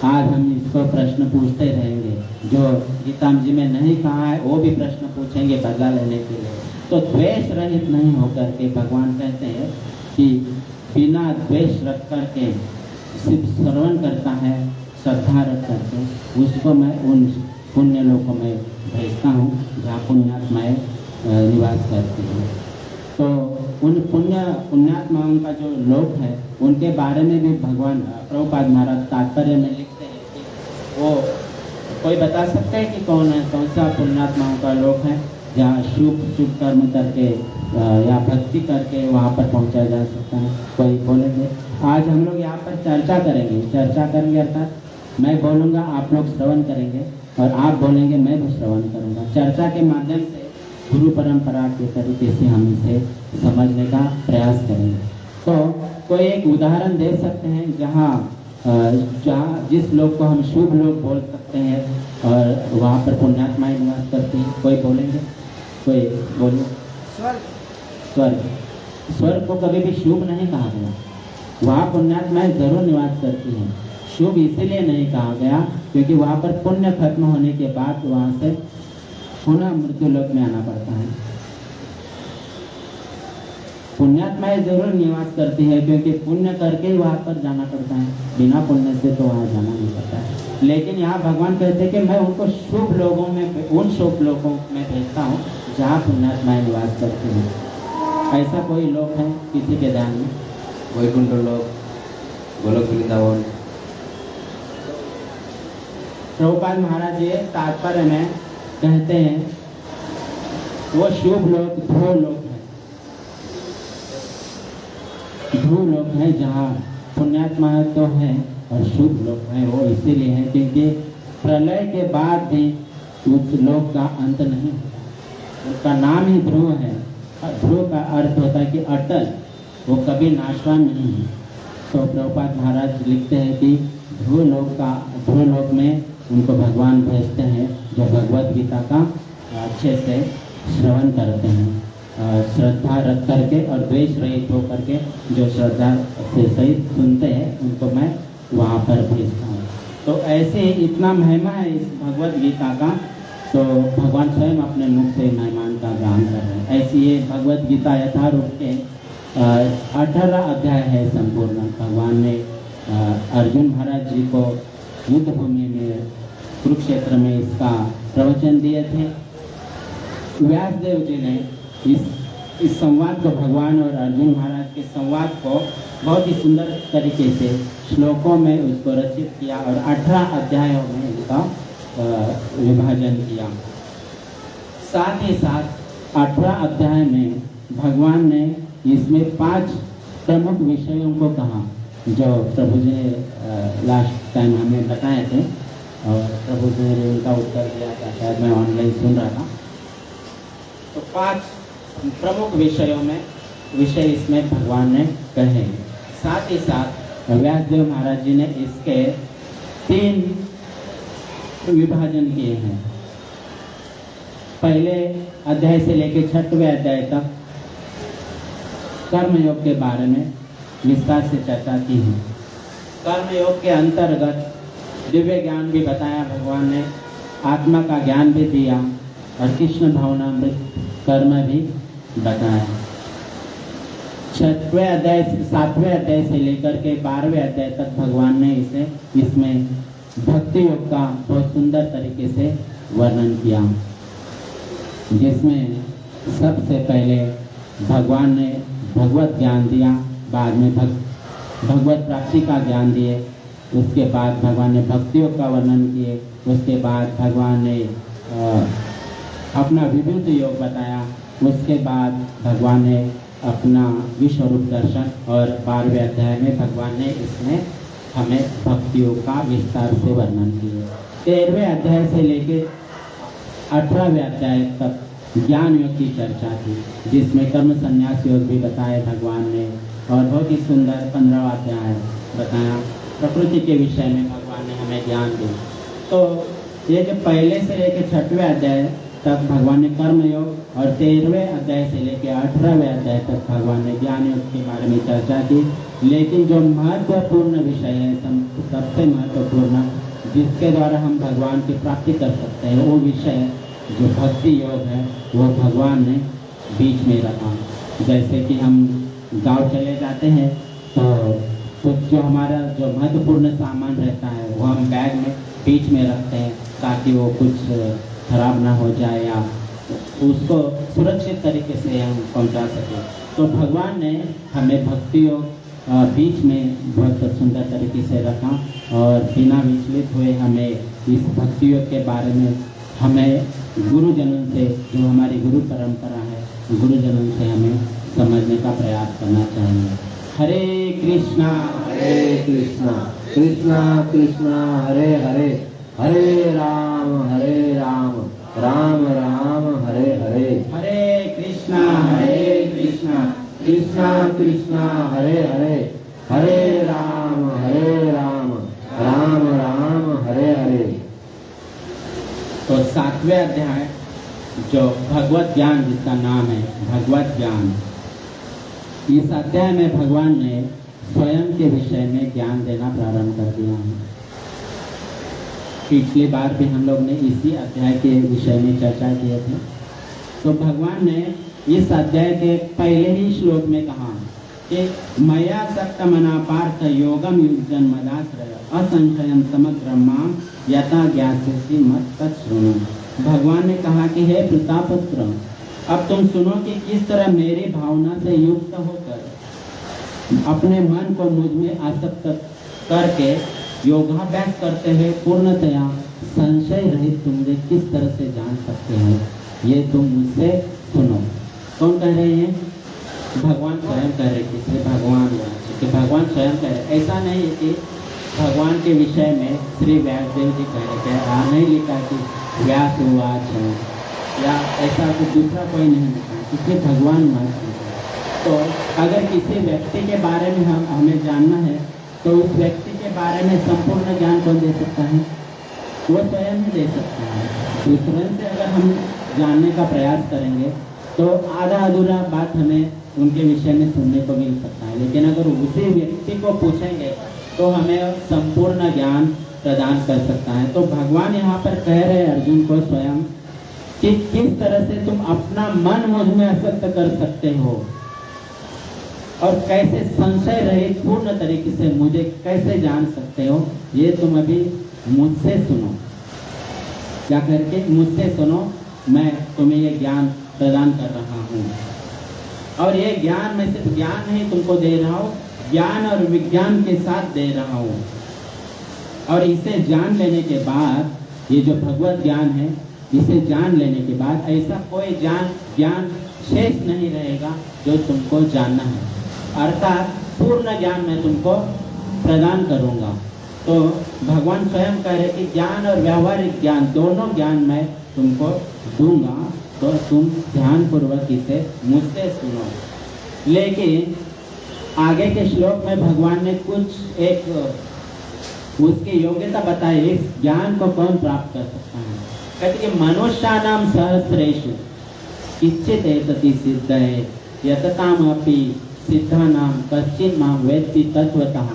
आज हम इसको प्रश्न पूछते रहेंगे, जो गीता जी में नहीं कहा है वो भी प्रश्न पूछेंगे बदला लेने के लिए। तो द्वेष रहित नहीं होकर के भगवान कहते हैं कि बिना द्वेष रख करके सिर्फ श्रवण करता है, श्रद्धा रख करके उसको मैं उन पुण्य लोकों में भेजता हूँ जहाँ पुण्यात्माएँ निवास करती हैं। तो उन पुण्यात्माओं का जो लोक है उनके बारे में भी भगवान प्रभुपाद महाराज तात्पर्य में लिखते हैं कि वो कोई बता सकते हैं कि कौन है, कौन सा पुण्यात्माओं का लोक है जहाँ शुभ कर्म करके या भक्ति करके वहाँ पर पहुँचा जा सकता है, कोई बोलेंगे। आज हम लोग यहाँ पर चर्चा करेंगे अर्थात मैं बोलूँगा आप लोग श्रवण करेंगे और आप बोलेंगे मैं भी श्रवण करूँगा। चर्चा के माध्यम से गुरु परंपरा के तरीके से हम इसे समझने का प्रयास करेंगे। तो कोई एक उदाहरण दे सकते हैं जहाँ जिस लोग को हम शुभ लोग बोल सकते हैं और वहाँ पर पुण्यात्माएं निवास करती हैं, कोई बोलेंगे? कोई बोलिए। स्वर्ग को कभी भी शुभ नहीं कहा गया, वहाँ पुण्यात्माएं जरूर निवास करती हैं। शुभ इसीलिए नहीं कहा गया क्योंकि वहाँ पर पुण्य खत्म होने के बाद वहाँ से पुनः मृत्यु लोक में आना पड़ता है। पुण्यात्माएं जरूर निवास करती है क्योंकि पुण्य करके ही वहाँ पर जाना पड़ता है, बिना पुण्य से तो वहाँ जाना नहीं पड़ता है। लेकिन यहाँ भगवान कहते हैं कि मैं उनको शुभ लोगों में, उन शुभ लोगों में भेजता हूँ जहाँ पुण्यात्माएं निवास करती हैं। ऐसा कोई लोक है किसी के ध्यान में? वैकुंठ लोक, गोलोक वृंदावन। प्रभुपाद महाराज जी तात्पर्य में कहते हैं वो शुभ लोक ध्रुव लोक है, ध्रुव लोक है जहाँ पुण्यात्मा तो है और शुभ लोक है। वो इसीलिए है क्योंकि प्रलय के बाद भी उस लोक का अंत नहीं होता, उसका नाम ही ध्रुव है। ध्रुव का अर्थ होता है कि अटल, वो कभी नाशवान नहीं है। तो प्रभुपाद महाराज लिखते हैं कि ध्रुव लोक में उनको भगवान भेजते हैं जो भगवत गीता का अच्छे से श्रवण करते हैं, श्रद्धा रख करके और द्वेष रहित होकर के जो श्रद्धा से सहित सुनते हैं उनको मैं वहाँ पर भेजता हूँ। तो ऐसे ही इतना महिमा है इस भगवत गीता का, तो भगवान स्वयं अपने मुख से महिमान का गान कर रहे हैं। ऐसी ये भगवत गीता यथारूप के 18 अध्याय है संपूर्ण। भगवान ने अर्जुन महाराज जी को युद्ध भूमि में कुरुक्षेत्र में इसका प्रवचन दिए थे। व्यासदेव जी ने इस संवाद को, भगवान और अर्जुन महाराज के संवाद को बहुत ही सुंदर तरीके से श्लोकों में उसको रचित किया और 18 अध्यायों में इसका विभाजन किया। साथ ही साथ 18 अध्याय में भगवान ने इसमें 5 प्रमुख विषयों को कहा जो प्रभु जी ने लास्ट टाइम हमें बताए थे और प्रभु जी ने उनका उत्तर दिया था, शायद मैं ऑनलाइन सुन रहा था। तो 5 प्रमुख विषय इसमें भगवान ने कहे। साथ ही साथ व्यासदेव महाराज जी ने इसके 3 विभाजन किए हैं। पहले अध्याय से लेकर 6वें अध्याय तक कर्मयोग के बारे में विस्तार से चर्चा की है। कर्मयोग के अंतर्गत दिव्य ज्ञान भी बताया भगवान ने, आत्मा का ज्ञान भी दिया और कृष्ण भावनामृत कर्म भी बताया। 7वें अध्याय से लेकर के 12वें अध्याय तक भगवान ने इसमें भक्ति योग का बहुत सुंदर तरीके से वर्णन किया, जिसमें सबसे पहले भगवान ने भगवत ज्ञान दिया, बाद में भगवत प्राप्ति का ज्ञान दिए, उसके बाद भगवान ने भक्ति योग का वर्णन किए, उसके बाद भगवान ने अपना विभूति योग बताया, उसके बाद भगवान ने अपना विश्वरूप दर्शन और 12वें अध्याय में भगवान ने इसमें हमें भक्ति योग का विस्तार से वर्णन किया। 13वें अध्याय से लेकर 18वें अध्याय तक ज्ञान योग की चर्चा थी, जिसमें कर्म संन्यास योग भी बताए भगवान ने, और बहुत ही सुंदर 15वां अध्याय बताया। प्रकृति के विषय में भगवान ने हमें ज्ञान दिया। तो ये जो पहले से लेकर 6वें अध्याय तक भगवान ने कर्म योग, और 13वें अध्याय से लेकर 18वें अध्याय तक भगवान ने ज्ञान योग के बारे में चर्चा की। लेकिन जो महत्वपूर्ण विषय है, सबसे महत्वपूर्ण, जिसके द्वारा हम भगवान की प्राप्ति कर सकते हैं, वो विषय जो भक्ति योग है, वो भगवान ने बीच में रखा। जैसे कि हम गांव चले जाते हैं तो कुछ जो हमारा जो महत्वपूर्ण सामान रहता है वो हम बैग में बीच में रखते हैं, ताकि वो कुछ खराब ना हो जाए या उसको सुरक्षित तरीके से हम पहुंचा सकें। तो भगवान ने हमें भक्ति योग बीच में बहुत सुंदर तरीके से रखा, और बिना विचलित हुए हमें इस भक्ति योग के बारे में हमें गुरुजनों से, जो हमारी गुरु परंपरा है, गुरुजनों से हमें समझने का प्रयास करना चाहिए। हरे कृष्णा कृष्णा कृष्णा हरे हरे, हरे राम राम राम हरे हरे, हरे कृष्णा कृष्णा कृष्णा हरे हरे, हरे राम राम राम हरे हरे। तो 7वें अध्याय जो भगवत ज्ञान, जिसका नाम है भगवत ज्ञान, इस अध्याय में भगवान ने स्वयं के विषय में ज्ञान देना प्रारंभ कर दिया है। पिछली बार भी हम लोग ने इसी अध्याय के विषय में चर्चा किए थे। तो भगवान ने इस अध्याय के पहले ही श्लोक में कहा कि मया सक्तमना पार्थ योगम युजन मदाश्रय असंशयम समग्र माम यथा ज्ञास्यसि मत तच्छृणु। भगवान ने कहा कि हे प्रतापपुत्र, अब तुम सुनो कि किस तरह मेरी भावना से युक्त होकर अपने मन को मुझ में आसक्त करके योगाभ्यास करते हुए पूर्णतया संशय रहित तुम मुझे किस तरह से जान सकते हो, ये तुम मुझसे सुनो। कौन कह रहे हैं? भगवान स्वयं कह रहे, किससे? भगवान कि भगवान स्वयं कह रहे। ऐसा नहीं है कि भगवान के विषय में श्री व्यासदेव जी कह रहे, क्या नहीं लिखा कि व्यास उवाच है, या ऐसा कुछ दूसरा कोई नहीं लिखा, इसलिए भगवान महत्व। तो अगर किसी व्यक्ति के बारे में हमें जानना है, तो उस व्यक्ति के बारे में संपूर्ण ज्ञान कौन दे सकता है? वो स्वयं ही दे सकता है। दूसरे से अगर हम जानने का प्रयास करेंगे तो आधा अधूरा बात हमें उनके विषय में सुनने को मिल सकता है, लेकिन अगर उसी व्यक्ति को पूछेंगे तो हमें संपूर्ण ज्ञान प्रदान कर सकता है। तो भगवान यहाँ पर कह रहे हैं अर्जुन को स्वयं कि किस तरह से तुम अपना मन मुझ में आसक्त कर सकते हो, और कैसे संशय रहित पूर्ण तरीके से मुझे कैसे जान सकते हो, ये तुम अभी मुझसे सुनो। क्या करके? मुझसे सुनो, मैं तुम्हें ये ज्ञान प्रदान कर रहा हूँ। और ये ज्ञान मैं सिर्फ ज्ञान नहीं तुमको दे रहा हूँ, ज्ञान और विज्ञान के साथ दे रहा हूँ। और इसे जान लेने के बाद, ये जो भगवत ज्ञान है, इसे जान लेने के बाद ऐसा कोई ज्ञान शेष नहीं रहेगा जो तुमको जानना है, अर्थात पूर्ण ज्ञान मैं तुमको प्रदान करूँगा। तो भगवान स्वयं कह रहे कि ज्ञान और व्यावहारिक ज्ञान, दोनों ज्ञान मैं तुमको दूंगा, तो तुम ध्यानपूर्वक इसे मुझसे सुनो। लेकिन आगे के श्लोक में भगवान ने कुछ एक उसकी योग्यता बताई, इस ज्ञान को कौन प्राप्त कर सकता है। कहते कि मनुष्यानां सहस्रेषु किंचित् एतति सिद्धये यततामपि सिद्धानां कश्चित् मां वेत्ति तत्वतः।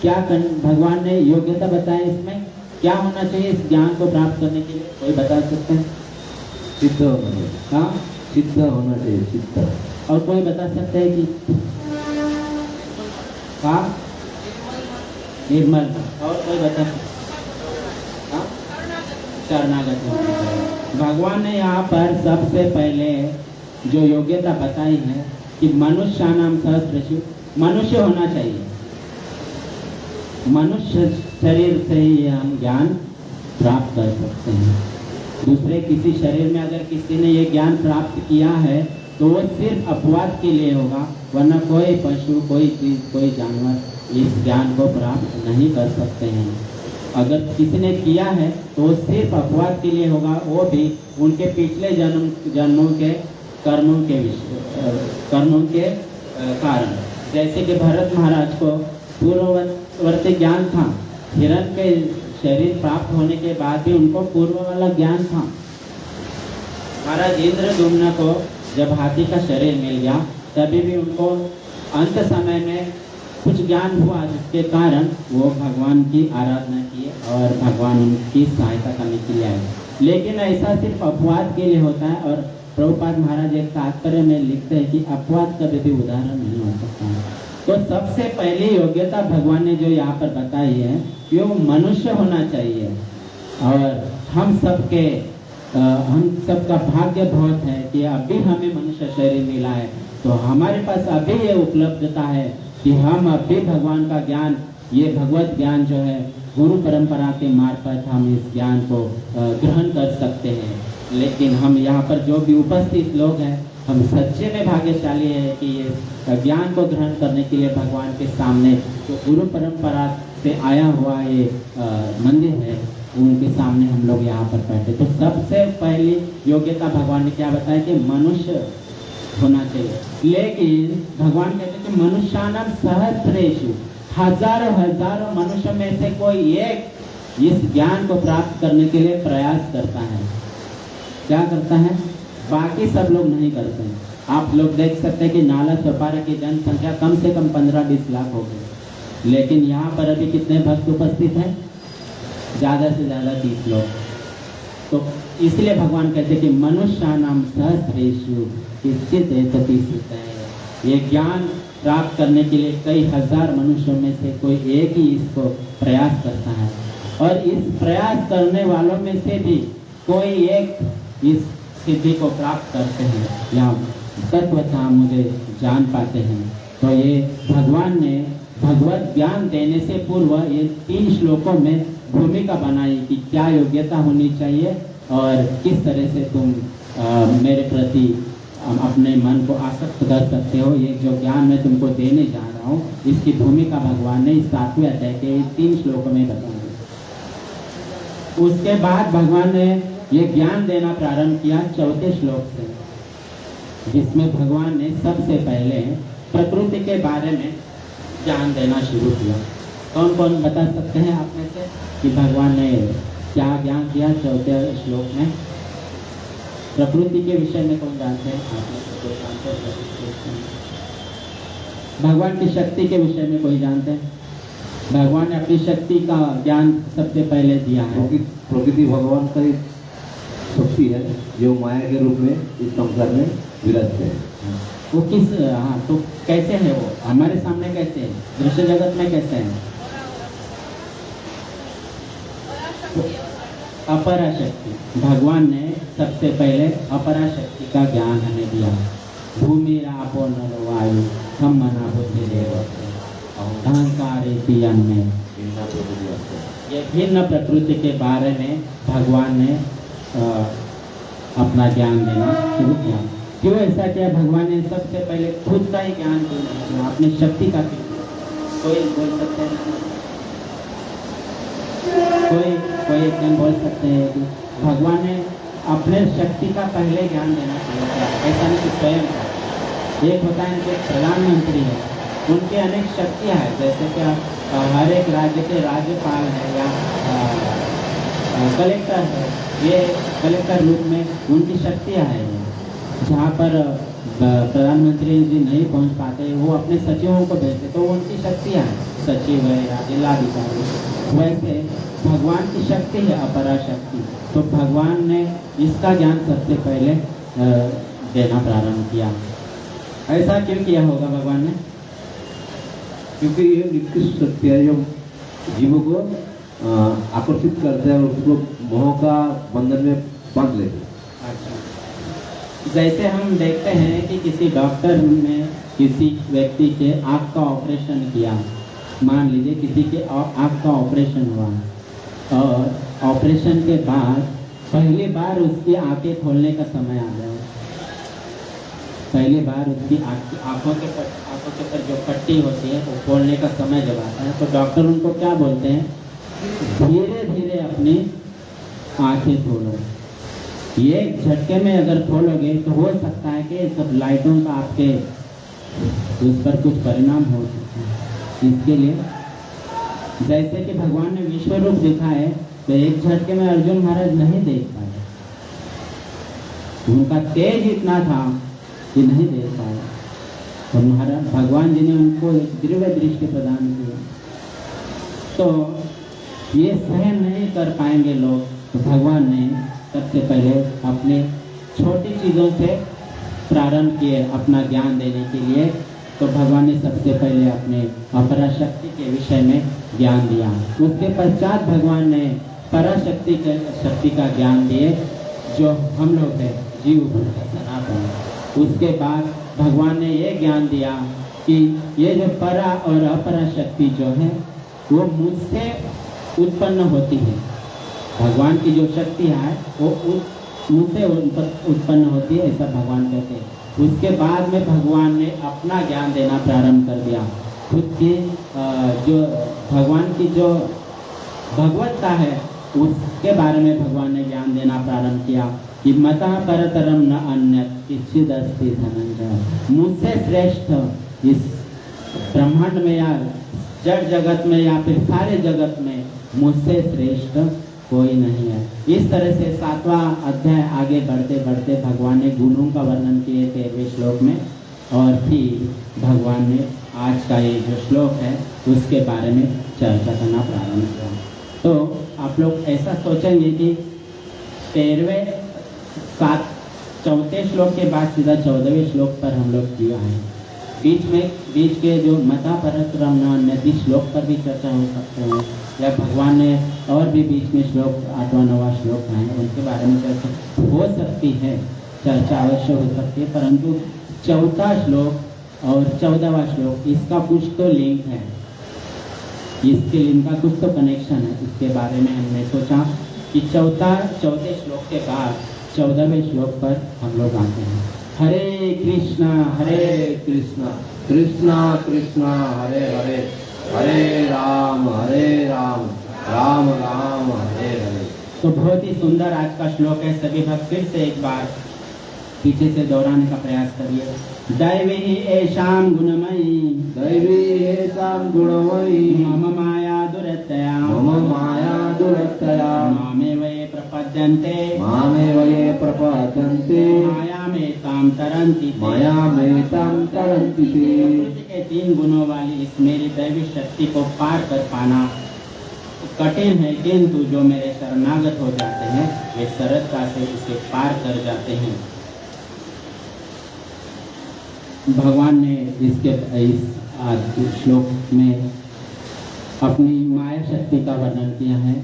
क्या भगवान ने योग्यता बताया? इसमें क्या होना चाहिए इस ज्ञान को प्राप्त करने के लिए? कोई बता सकते हैं? सिद्ध होना चाहिए। हाँ, सिद्ध होना चाहिए, सिद्ध। और कोई बता सकते हैं कि हाँ, निर्मल। और कोई बता सकते? हाँ, शरणागत होना चाहिए। भगवान ने यहाँ पर सबसे पहले जो योग्यता बताई है कि मनुष्यानां सहस्रेषु, मनुष्य होना चाहिए। मनुष्य शरीर से ही हम ज्ञान प्राप्त कर सकते हैं। दूसरे किसी शरीर में अगर किसी ने ये ज्ञान प्राप्त किया है तो वो सिर्फ अपवाद के लिए होगा, वरना कोई पशु, कोई चीज, कोई जानवर इस ज्ञान को प्राप्त नहीं कर सकते हैं। अगर किसी ने किया है तो वो सिर्फ अपवाद के लिए होगा, वो भी उनके पिछले जन्मों के कर्मों के कारण। जैसे कि भरत महाराज को पूर्ववर्ती ज्ञान था, हिरण के शरीर प्राप्त होने के बाद भी उनको पूर्व वाला ज्ञान था। महाराज इंद्रद्युम्न को जब हाथी का शरीर मिल गया तभी भी उनको अंत समय में कुछ ज्ञान हुआ, जिसके कारण वो भगवान की आराधना किए और भगवान उनकी सहायता करने के लिए आए। लेकिन ऐसा सिर्फ अपवाद के लिए होता है, और प्रभुपाद महाराज एक तात्पर्य में लिखते हैं कि अपवाद कभी भी उदाहरण नहीं हो सकता है। तो सबसे पहली योग्यता भगवान ने जो यहाँ पर बताई है कि वो मनुष्य होना चाहिए। और हम सबका भाग्य बहुत है कि अभी हमें मनुष्य शरीर मिला है, तो हमारे पास अभी ये उपलब्धता है कि हम अभी भगवान का ज्ञान, ये भगवत ज्ञान जो है गुरु परंपरा के मार्फत हम इस ज्ञान को ग्रहण कर सकते हैं। लेकिन हम यहाँ पर जो भी उपस्थित लोग हैं, हम सच्चे में भाग्यशाली है कि ये ज्ञान को ग्रहण करने के लिए भगवान के सामने जो गुरु परंपरा से आया हुआ ये मंदिर है, उनके सामने हम लोग यहाँ पर बैठे। तो सबसे पहली योग्यता भगवान ने क्या बताया कि मनुष्य होना चाहिए। लेकिन भगवान कहते हैं कि मनुष्यानाम सहस्रेषु, हजारों मनुष्य में से कोई एक इस ज्ञान को प्राप्त करने के लिए प्रयास करता है। क्या करता है? बाकी सब लोग नहीं करते हैं। आप लोग देख सकते हैं कि नाला चौपारा की जनसंख्या कम से कम 15-20 लाख हो गई, लेकिन यहाँ पर अभी कितने भक्त उपस्थित हैं? ज़्यादा से ज़्यादा 30 लोग। तो इसलिए भगवान कहते हैं कि मनुष्यानाम सहस्रेषु किंचित् एतति सिद्धये। ये ज्ञान प्राप्त करने के लिए कई हजार मनुष्यों में से कोई एक ही इसको प्रयास करता है, और इस प्रयास करने वालों में से भी कोई एक इस सिद्धि को प्राप्त करते हैं या तत्वतः मुझे जान पाते हैं। तो ये भगवान ने भगवत ज्ञान देने से पूर्व ये 3 श्लोकों में भूमिका बनाई कि क्या योग्यता होनी चाहिए और किस तरह से तुम मेरे प्रति अपने मन को आसक्त कर सकते हो। ये जो ज्ञान मैं तुमको देने जा रहा हूँ, इसकी भूमिका भगवान ने इस 7वें अध्याय के 3 श्लोकों में बताई। उसके बाद भगवान ने ये ज्ञान देना प्रारंभ किया 4थे श्लोक से, जिसमें भगवान ने सबसे पहले प्रकृति के बारे में ज्ञान देना शुरू किया। कौन कौन बता सकते हैं आप में से कि भगवान ने क्या ज्ञान दिया 4थे श्लोक में? प्रकृति के विषय में कौन जानते हैं? आप में से कोई जानते हैं? भगवान की शक्ति के विषय में कोई जानते हैं? भगवान ने अपनी शक्ति का ज्ञान सबसे पहले दिया है। प्रकृति भगवान का एक शक्ति है जो माया के रूप में इस संसार में विराजते हैं। वो किस, हाँ, तो कैसे है वो? हमारे सामने कैसे है? दृश्य जगत में कैसे है? अपरा शक्ति। भगवान ने सबसे पहले अपरा शक्ति का ज्ञान हमें दिया। भूमि रापो नरो वायु हम मना बुद्धि देव अहंकारे पियन में, ये भिन्न प्रकृति के बारे में भगवान ने अपना ज्ञान देना शुरू किया। क्यों ऐसा किया? भगवान ने सबसे पहले खुद का ही ज्ञान दिया, अपनी शक्ति का। कोई बोल सकते हैं? कोई एकदम बोल सकते हैं कि भगवान ने अपने शक्ति का पहले ज्ञान देना शुरू किया। ऐसा नहीं कि स्वयं का। एक होता है कि प्रधानमंत्री है, उनके अनेक शक्तियाँ हैं, जैसे कि हर एक राज्य के राज्यपाल है या कलेक्टर है, ये कलेक्टर रूप में उनकी शक्तियाँ हैं। जहाँ पर प्रधानमंत्री जी नहीं पहुँच पाते, वो अपने सचिवों को भेजते, तो उनकी शक्तियाँ हैं, सचिव है या जिलाधिकारी। वैसे भगवान की शक्ति है अपरा शक्ति। तो भगवान ने इसका ज्ञान सबसे पहले देना प्रारंभ किया। ऐसा क्यों किया होगा भगवान ने? क्योंकि ये निकृष्ट शक्ति है जो जीवों को आकर्षित करते हैं और उसको मोह का बंधन में बांध लेते हैं। अच्छा, जैसे हम देखते हैं कि किसी डॉक्टर ने किसी व्यक्ति के आँख का ऑपरेशन किया, मान लीजिए किसी के आँख का ऑपरेशन हुआ, और ऑपरेशन के बाद पहली बार उसकी आंखें खोलने का समय आ गया। पहली बार उसकी आंखों के ऊपर जो पट्टी होती है वो खोलने का समय जब आता है, तो डॉक्टर उनको क्या बोलते हैं धीरे धीरे अपनी आंखें खोलो। ये झटके में अगर खोलोगे तो हो सकता है कि सब लाइटों का आपके उस पर कुछ परिणाम हो सकता है। इसके लिए जैसे कि भगवान ने विश्व रूप दिखाए तो एक झटके में अर्जुन महाराज नहीं देख पाए, उनका तेज इतना था कि नहीं देख पाए, और महाराज भगवान जी ने उनको एक दिव्य दृष्टि प्रदान की। तो ये सहन नहीं कर पाएंगे लोग, तो भगवान ने सबसे पहले अपने छोटी चीज़ों से प्रारंभ किए अपना ज्ञान देने के लिए। तो भगवान ने सबसे पहले अपने अपराशक्ति के विषय में ज्ञान दिया। उसके पश्चात भगवान ने पराशक्ति का ज्ञान दिए, जो हम लोग हैं जीव सनातन। उसके बाद भगवान ने ये ज्ञान दिया कि ये जो परा और अपरा शक्ति जो है वो मुझसे उत्पन्न होती है। भगवान की जो शक्ति है वो मुझसे उत्पन्न होती है, ऐसा भगवान कहते हैं। उसके बाद में भगवान ने अपना ज्ञान देना प्रारंभ कर दिया। खुद की जो भगवान की जो भगवत्ता है उसके बारे में भगवान ने ज्ञान देना प्रारंभ किया कि मता परतरम न अन्यत् किंचित् अस्ति धनंजय। मुझसे श्रेष्ठ इस ब्रह्मांड में या जड़ जगत में या फिर सारे जगत में मुझसे श्रेष्ठ कोई नहीं है। इस तरह से 7वां अध्याय आगे बढ़ते बढ़ते भगवान ने गुणों का वर्णन किए 13वें श्लोक में, और फिर भगवान ने आज का ये जो श्लोक है उसके बारे में चर्चा करना प्रारंभ किया। तो आप लोग ऐसा सोचेंगे कि 4 श्लोक के बाद सीधा 14वें श्लोक पर हम लोग क्यों आए। बीच के जो मता परतरम न अन्यत् श्लोक पर भी चर्चा हो सकते हैं, या भगवान ने और भी बीच में श्लोक 8वां 9वां श्लोक हैं उनके बारे में चर्चा हो सकती है, चर्चा अवश्य हो सकती है। परंतु 4था श्लोक और 14वां श्लोक इसका कुछ तो लिंक है, इसके लिंक का कुछ तो कनेक्शन है। इसके बारे में हमने सोचा कि 4थे श्लोक के बाद 14वें श्लोक पर हम लोग आते हैं। हरे कृष्णा कृष्णा कृष्णा हरे हरे, हरे राम राम राम हरे हरे। तो बहुत ही सुंदर आज का श्लोक है। सभी भक्त फिर से एक बार पीछे से दोहराने का प्रयास करिए। दैवी एषां गुणमयी, दैवी एषां गुणमयी, मम माया दुरत्यया, मामेव ये प्रपद्यन्ते, मायामेतां तरन्ति ते। प्रकृति के 3 गुणों वाली इस मेरी दैवी शक्ति को पार कर पाना कठिन है, किंतु जो मेरे शरणागत हो जाते हैं वे सरलता से इसे पार कर जाते हैं। भगवान ने इस श्लोक में अपनी माया शक्ति का वर्णन किया है।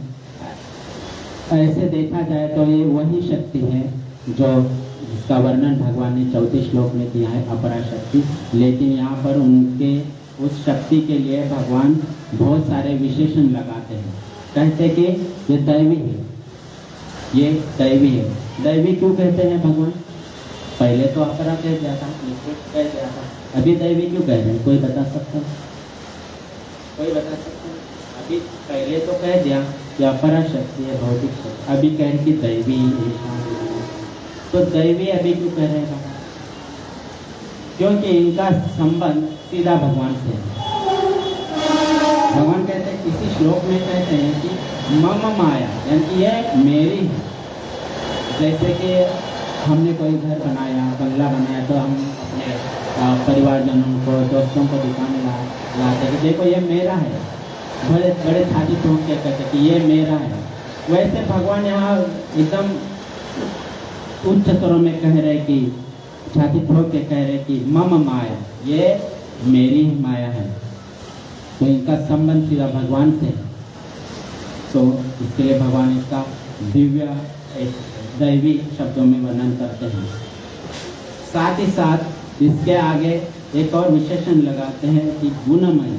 ऐसे देखा जाए तो ये वही शक्ति है जो जिसका वर्णन भगवान ने 4थे श्लोक में किया है, अपरा शक्ति। लेकिन यहाँ पर उनके उस शक्ति के लिए भगवान बहुत सारे विशेषण लगाते हैं, कहते कि ये दैवी है, ये दैवी है। दैवी क्यों कहते हैं भगवान? पहले तो अपरा कह दिया था, कह दिया था, अभी दैवी क्यों कह रहे हैं? कोई बता सकता है? कोई बता सकता है? अभी पहले तो कह दिया कि अपरा शक्ति है, भौतिक शक्ति, अभी कह रहे कि दैवी है। तो दैवी अभी क्यों कह रहे हैं? क्योंकि इनका संबंध सीधा भगवान से है। भगवान कहते हैं, किसी श्लोक में कहते हैं कि मम माया, यानी ये मेरी है। जैसे कि हमने कोई घर बनाया, बंगला बनाया, तो हम अपने परिवारजनों को, दोस्तों को दिखाने लाते कि देखो ये मेरा है, बड़े बड़े छाती ठोक के कहते कि ये मेरा है। वैसे भगवान यहाँ एकदम उच्च स्वरों में कह रहे कि छाती ठोक के कह रहे कि मम माया, ये मेरी माया है। तो इनका संबंध सीधा भगवान से है। तो इसके लिए भगवान इसका दिव्य दैवी शब्दों में वर्णन करते हैं। साथ ही साथ इसके आगे एक और विशेषण लगाते हैं कि गुणमय।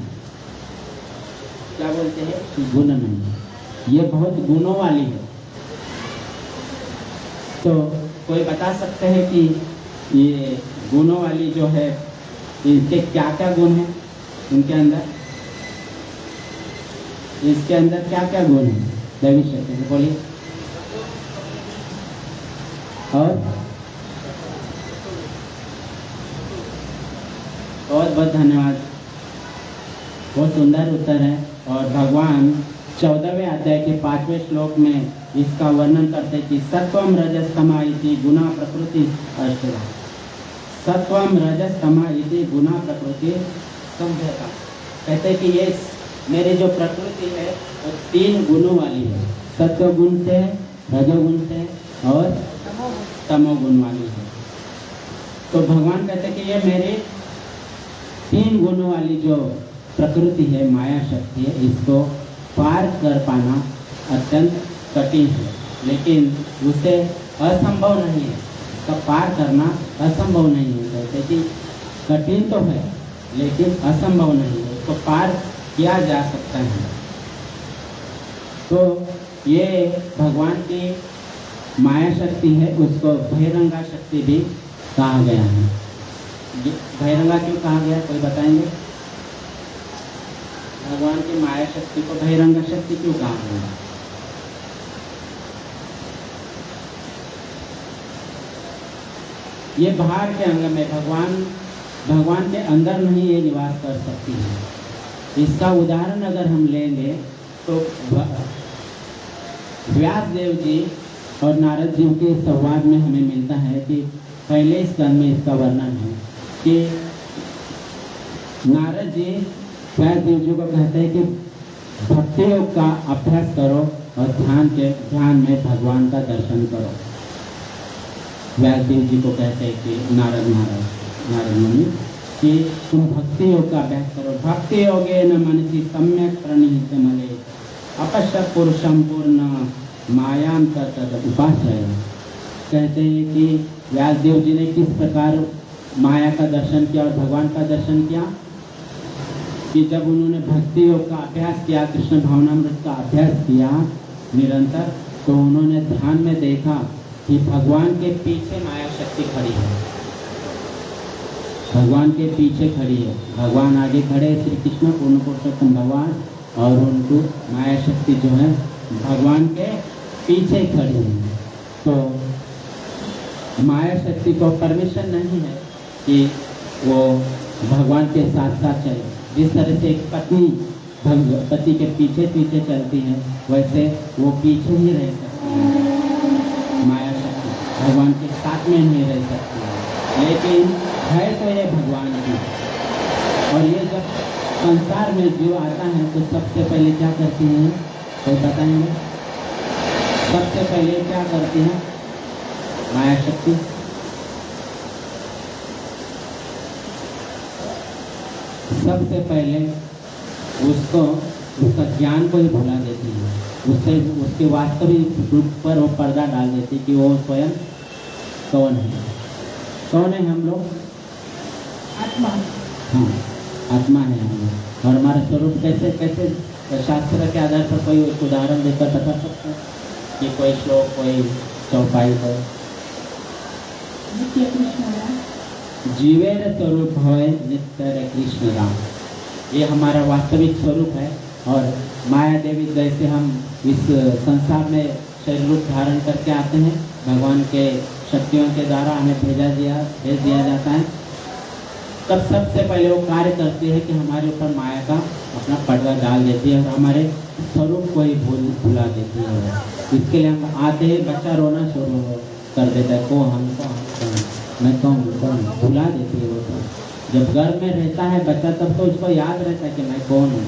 क्या बोलते हैं? कि गुणमय, ये बहुत गुणों वाली है। तो कोई बता सकते हैं कि ये गुणों वाली जो है इनके क्या क्या गुण हैं इनके अंदर? इसके अंदर क्या क्या गुण है दैवी शक्ति के, बोलिए। और बहुत बहुत धन्यवाद, बहुत सुंदर उत्तर है। और भगवान 14वें अध्याय के 5वें श्लोक में इसका वर्णन करते कि सत्वम रजस तमा इति गुना प्रकृति अष्टधा। सत्वम रजस तमा इति गुना प्रकृति समझता, कहते कि ये मेरी जो प्रकृति है वो 3 गुणों वाली है, सत्व गुण से, रजोगुण से और तमोगुण वाली है। तो भगवान कहते कि ये मेरी 3 गुणों वाली जो प्रकृति है, माया शक्ति है, इसको पार कर पाना अत्यंत कठिन है, लेकिन उसे असंभव नहीं है, इसका पार करना असंभव नहीं है। कहते कि कठिन तो है लेकिन असंभव नहीं है, इसको पार किया जा सकता है। तो ये भगवान की माया शक्ति है, उसको बहिरंगा शक्ति भी कहा गया है। बहिरंगा क्यों कहा गया, कोई बताएंगे? भगवान की माया शक्ति को बहिरंगा शक्ति क्यों कहा गया? ये बाहर के अंग में भगवान के अंदर नहीं ये निवास कर सकती है। इसका उदाहरण अगर हम लेंगे तो व्यास देव जी और नारद जी के संवाद में हमें मिलता है कि पहले स्कंद में इसका वर्णन है कि नारद जी व्यास देव जी को कहते हैं कि भक्ति योग का अभ्यास करो और ध्यान में भगवान का दर्शन करो। व्यास देव जी को कहते हैं कि नारद मुनि कि तुम भक्ति योग का अभ्यास करो। भक्ति योगे न मनसी सम्यक प्रणीत मले अपश्यक पुरुषम पूर्ण मायाम तद उपाश्रय। कहते हैं कि व्यास देव जी ने किस प्रकार माया का दर्शन किया और भगवान का दर्शन किया कि जब उन्होंने भक्ति योग का अभ्यास किया, कृष्ण भावनामृत का अभ्यास किया निरंतर, तो उन्होंने ध्यान में देखा कि भगवान के पीछे माया शक्ति खड़ी है, भगवान के पीछे खड़ी है, भगवान आगे खड़े श्री कृष्ण पूर्ण पुरुषोत्तम भगवान, और उनको माया शक्ति जो है भगवान के पीछे खड़ी है। तो माया शक्ति को परमिशन नहीं है कि वो भगवान के साथ साथ चले। जिस तरह से एक पत्नी पति के पीछे पीछे चलती है, वैसे वो पीछे ही रह सकती है। माया शक्ति भगवान के साथ में नहीं रह सकती है, लेकिन है तो ये भगवान की। और ये जब संसार में जीव आता है तो सबसे पहले क्या करती है, कोई बताएंगे? सबसे पहले क्या करती है माया शक्ति? सबसे पहले उसका ज्ञान को ही भुला देती है, उसके वास्तविक रूप पर वो पर्दा डाल देती कि वो स्वयं कौन है। कौन है हम लोग? आत्मा। हाँ, आत्मा है हम लोग। और हमारा स्वरूप कैसे कैसे शास्त्र के आधार पर कोई उदाहरण देकर बता सकते हैं कि कोई श्लोक, कोई चौपाई हो? नित्य कृष्ण राम। जीवेर स्वरूप है नित्य कृष्ण राम, ये हमारा वास्तविक स्वरूप है। और माया देवी जैसे हम इस संसार में शरीर रूप धारण करके आते हैं, भगवान के शक्तियों के द्वारा हमें भेज दिया जाता है, तब सबसे पहले वो कार्य करती है कि हमारे ऊपर माया का अपना पर्दा डाल देती है और हमारे स्वरूप को ही भुला देती है। इसके लिए हम आते ही बच्चा रोना शुरू कर देता है, कौन मैं कौन भुला देती है वो। तो जब गर्भ में रहता है बच्चा तब तो उसको याद रहता है कि मैं कौन हूँ,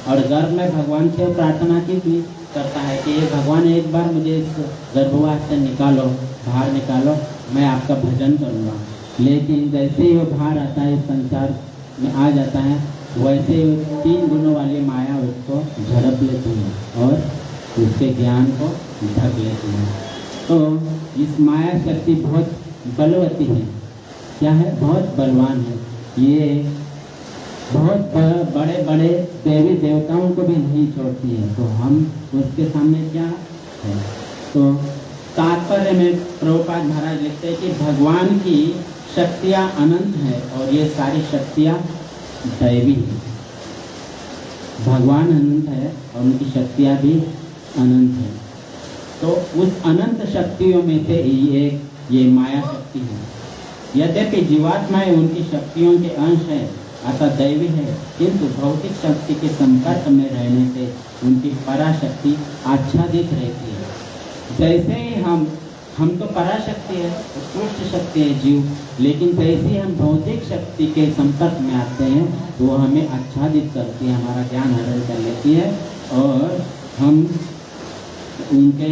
और गर्भ में भगवान से प्रार्थना की भी करता है कि ये भगवान एक बार मुझे इस गर्भवास से निकालो, बाहर निकालो, मैं आपका भजन करूँगा। लेकिन जैसे ही वो बाहर आता है, संसार में आ जाता है, वैसे 3 गुणों वाली माया उसको झड़प लेती है और उसके ज्ञान को ढक लेती है। तो इस माया शक्ति बहुत बलवती है। क्या है? बहुत बलवान है। ये बहुत बड़े बड़े देवी देवताओं को भी नहीं छोड़ती है, तो हम उसके सामने क्या है? तो तात्पर्य में प्रभुपाद महाराज लिखते हैं कि भगवान की शक्तियाँ अनंत है और ये सारी शक्तियाँ दैवी हैं। भगवान अनंत है और उनकी शक्तियाँ भी अनंत है। तो उस अनंत शक्तियों में से एक ये माया शक्ति है। यद्यपि जीवात्माएं उनकी शक्तियों के अंश है, अतः दैवी है, किंतु भौतिक शक्ति के संपर्क में रहने से उनकी पराशक्ति आच्छादित रहती है। जैसे ही हम तो पराशक्ति है, उत्कृष्ट शक्ति है जीव, लेकिन जैसे ही हम भौतिक शक्ति के संपर्क में आते हैं तो वो हमें आच्छादित करती है, हमारा ज्ञान हरण कर लेती है और हम उनके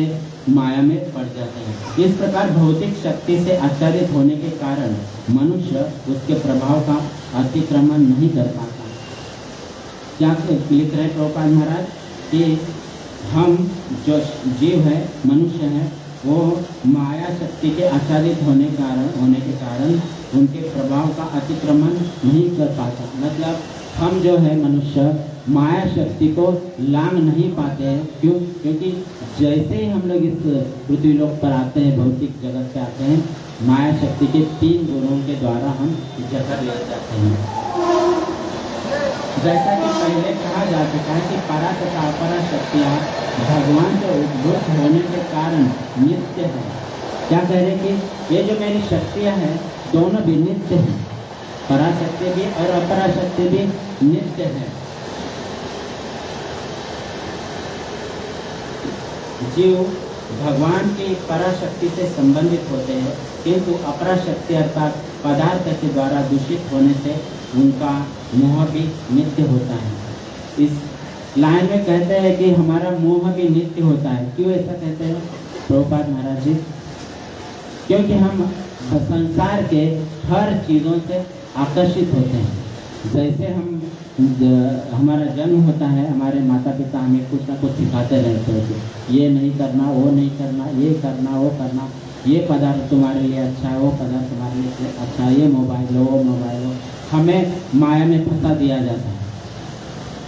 माया में पड़ जाते हैं। इस प्रकार भौतिक शक्ति से आच्छादित होने के कारण मनुष्य उसके प्रभाव का अतिक्रमण नहीं कर पाता। क्या लिख रहे प्रभुपाद महाराज कि हम जो जीव है, मनुष्य है, वो माया शक्ति के आच्छादित होने के कारण उनके प्रभाव का अतिक्रमण नहीं कर पाता। मतलब हम जो है मनुष्य माया शक्ति को लांघ नहीं पाते हैं। क्यों? क्योंकि जैसे ही हम लोग इस पृथ्वी लोक पर आते हैं, भौतिक जगत पे आते हैं, माया शक्ति के 3 गुणों के द्वारा हम जकड़ ले जाते हैं। जैसा कि पहले कहा जा चुका है कि परा तथा अपरा शक्तियाँ भगवान के उद्भूत होने के कारण नित्य है। क्या कह रहे कि ये जो मेरी शक्तियाँ हैं दोनों भी नित्य हैं, पराशक्ति भी और अपराशक्ति भी नित्य है। जीव भगवान की पराशक्ति से संबंधित होते हैं, किंतु अपराशक्ति अर्थात पदार्थ के द्वारा दूषित होने से उनका मोह भी नित्य होता है। इस लाइन में कहते हैं कि हमारा मोह भी नित्य होता है। क्यों ऐसा कहते हैं प्रभुपाद महाराज जी? क्योंकि हम संसार के हर चीज़ों से आकर्षित होते हैं। जैसे हमारा जन्म होता है, हमारे माता पिता हमें कुछ ना कुछ सिखाते रहते हैं कि ये नहीं करना, वो नहीं करना, ये करना, वो करना, ये पदार्थ तुम्हारे लिए अच्छा है, वो पदार्थ तुम्हारे लिए अच्छा है, ये मोबाइल लो, वो मोबाइल लो। हमें माया में फंसा दिया जाता है।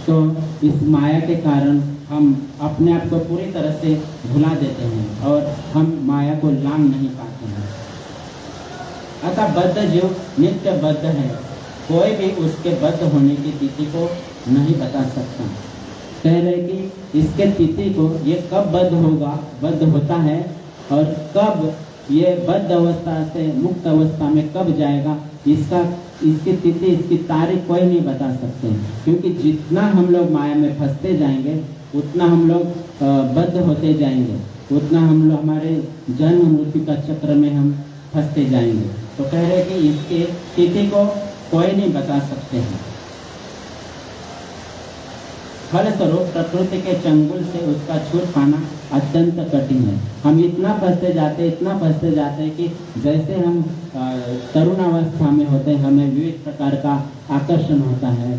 तो इस माया के कारण हम अपने आप को पूरी तरह से भुला देते हैं और हम माया को लांघ नहीं पाते हैं। अतः बद्ध जीव नित्य बद्ध है, कोई भी उसके बद्ध होने की तिथि को नहीं बता सकता। कह रहे कि इसके तिथि को, ये कब बद्ध होगा, बद्ध होता है और कब ये बद्ध अवस्था से मुक्त अवस्था में कब जाएगा, इसकी तिथि, इसकी तारीख कोई नहीं बता सकते। क्योंकि जितना हम लोग माया में फंसते जाएंगे उतना हम लोग बद्ध होते जाएंगे, उतना हम लोग हमारे जन्म मृत्यु का चक्र में हम फंसते जाएंगे। तो कह रहे कि इसके तिथि को कोई नहीं बता सकते हैं। फलस्वरूप प्रकृति के चंगुल से उसका छूट पाना अत्यंत कठिन है। हम इतना फंसते जाते हैं कि जैसे हम तरुणावस्था में होते हैं, हमें विविध प्रकार का आकर्षण होता है।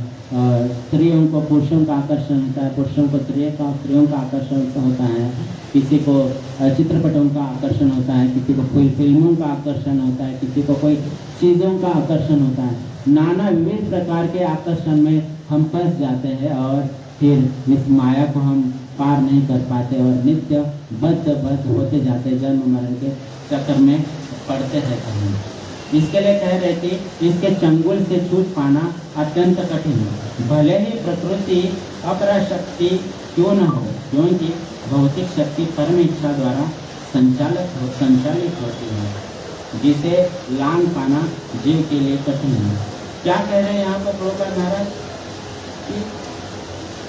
स्त्रियों को पुरुषों का आकर्षण होता है, पुरुषों को स्त्रियों का आकर्षण होता है, किसी को चित्रपटों का आकर्षण होता है, किसी को कोई फिल्मों का आकर्षण होता है, किसी को कोई चीज़ों का आकर्षण होता है। नाना विविध प्रकार के आकर्षण में हम फंस जाते हैं और फिर इस माया को हम पार नहीं कर पाते और नित्य बद्ध होते जाते, जन्म मरण के चक्कर में पड़ते रहते हैं। इसके लिए कह रहे कि इसके चंगुल से छूट पाना अत्यंत कठिन है। भले ही प्रकृति अपराशक्ति क्यों न हो, क्योंकि भौतिक शक्ति परम इच्छा द्वारा संचालित होती है, जिसे लांघ पाना जीव के लिए कठिन है। क्या कह रहे हैं यहाँ पर प्रभुपाद महाराज कि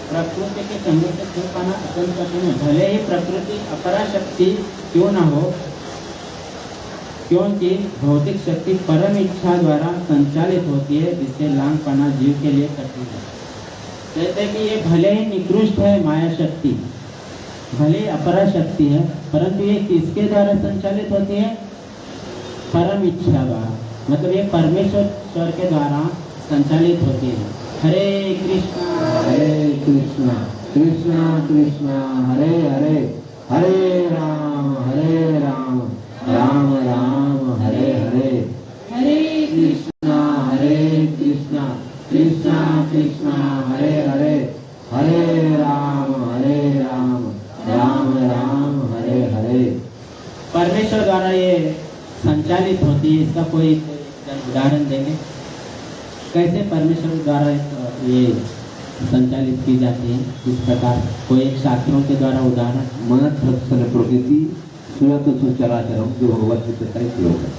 प्रकृति के चंगुल से छूट पाना अत्यंत कठिन है। भले ही प्रकृति अपराशक्ति क्यों न हो, क्योंकि भौतिक शक्ति परम इच्छा द्वारा संचालित होती है, जिससे लांघ पाना जीव के लिए कठिन है। कहते कि ये भले ही निकृष्ट है माया शक्ति, भले ही अपरा शक्ति है, परंतु ये किसके द्वारा संचालित होती है? परम इच्छा द्वारा। मतलब ये परमेश्वर के द्वारा संचालित होती है। हरे कृष्णा कृष्णा कृष्णा हरे हरे, हरे राम राम राम हरे हरे, हरे कृष्णा कृष्णा कृष्णा हरे हरे, हरे राम राम राम हरे हरे। परमेश्वर द्वारा ये संचालित होती है। इसका कोई उदाहरण देंगे? कैसे परमेश्वर द्वारा ये संचालित की जाती है। इस प्रकार कोई एक शास्त्रों के द्वारा उदाहरण, मन धत्सन प्रकृति सुरत सुचराचरम, जो भगवत गीता का श्लोक है।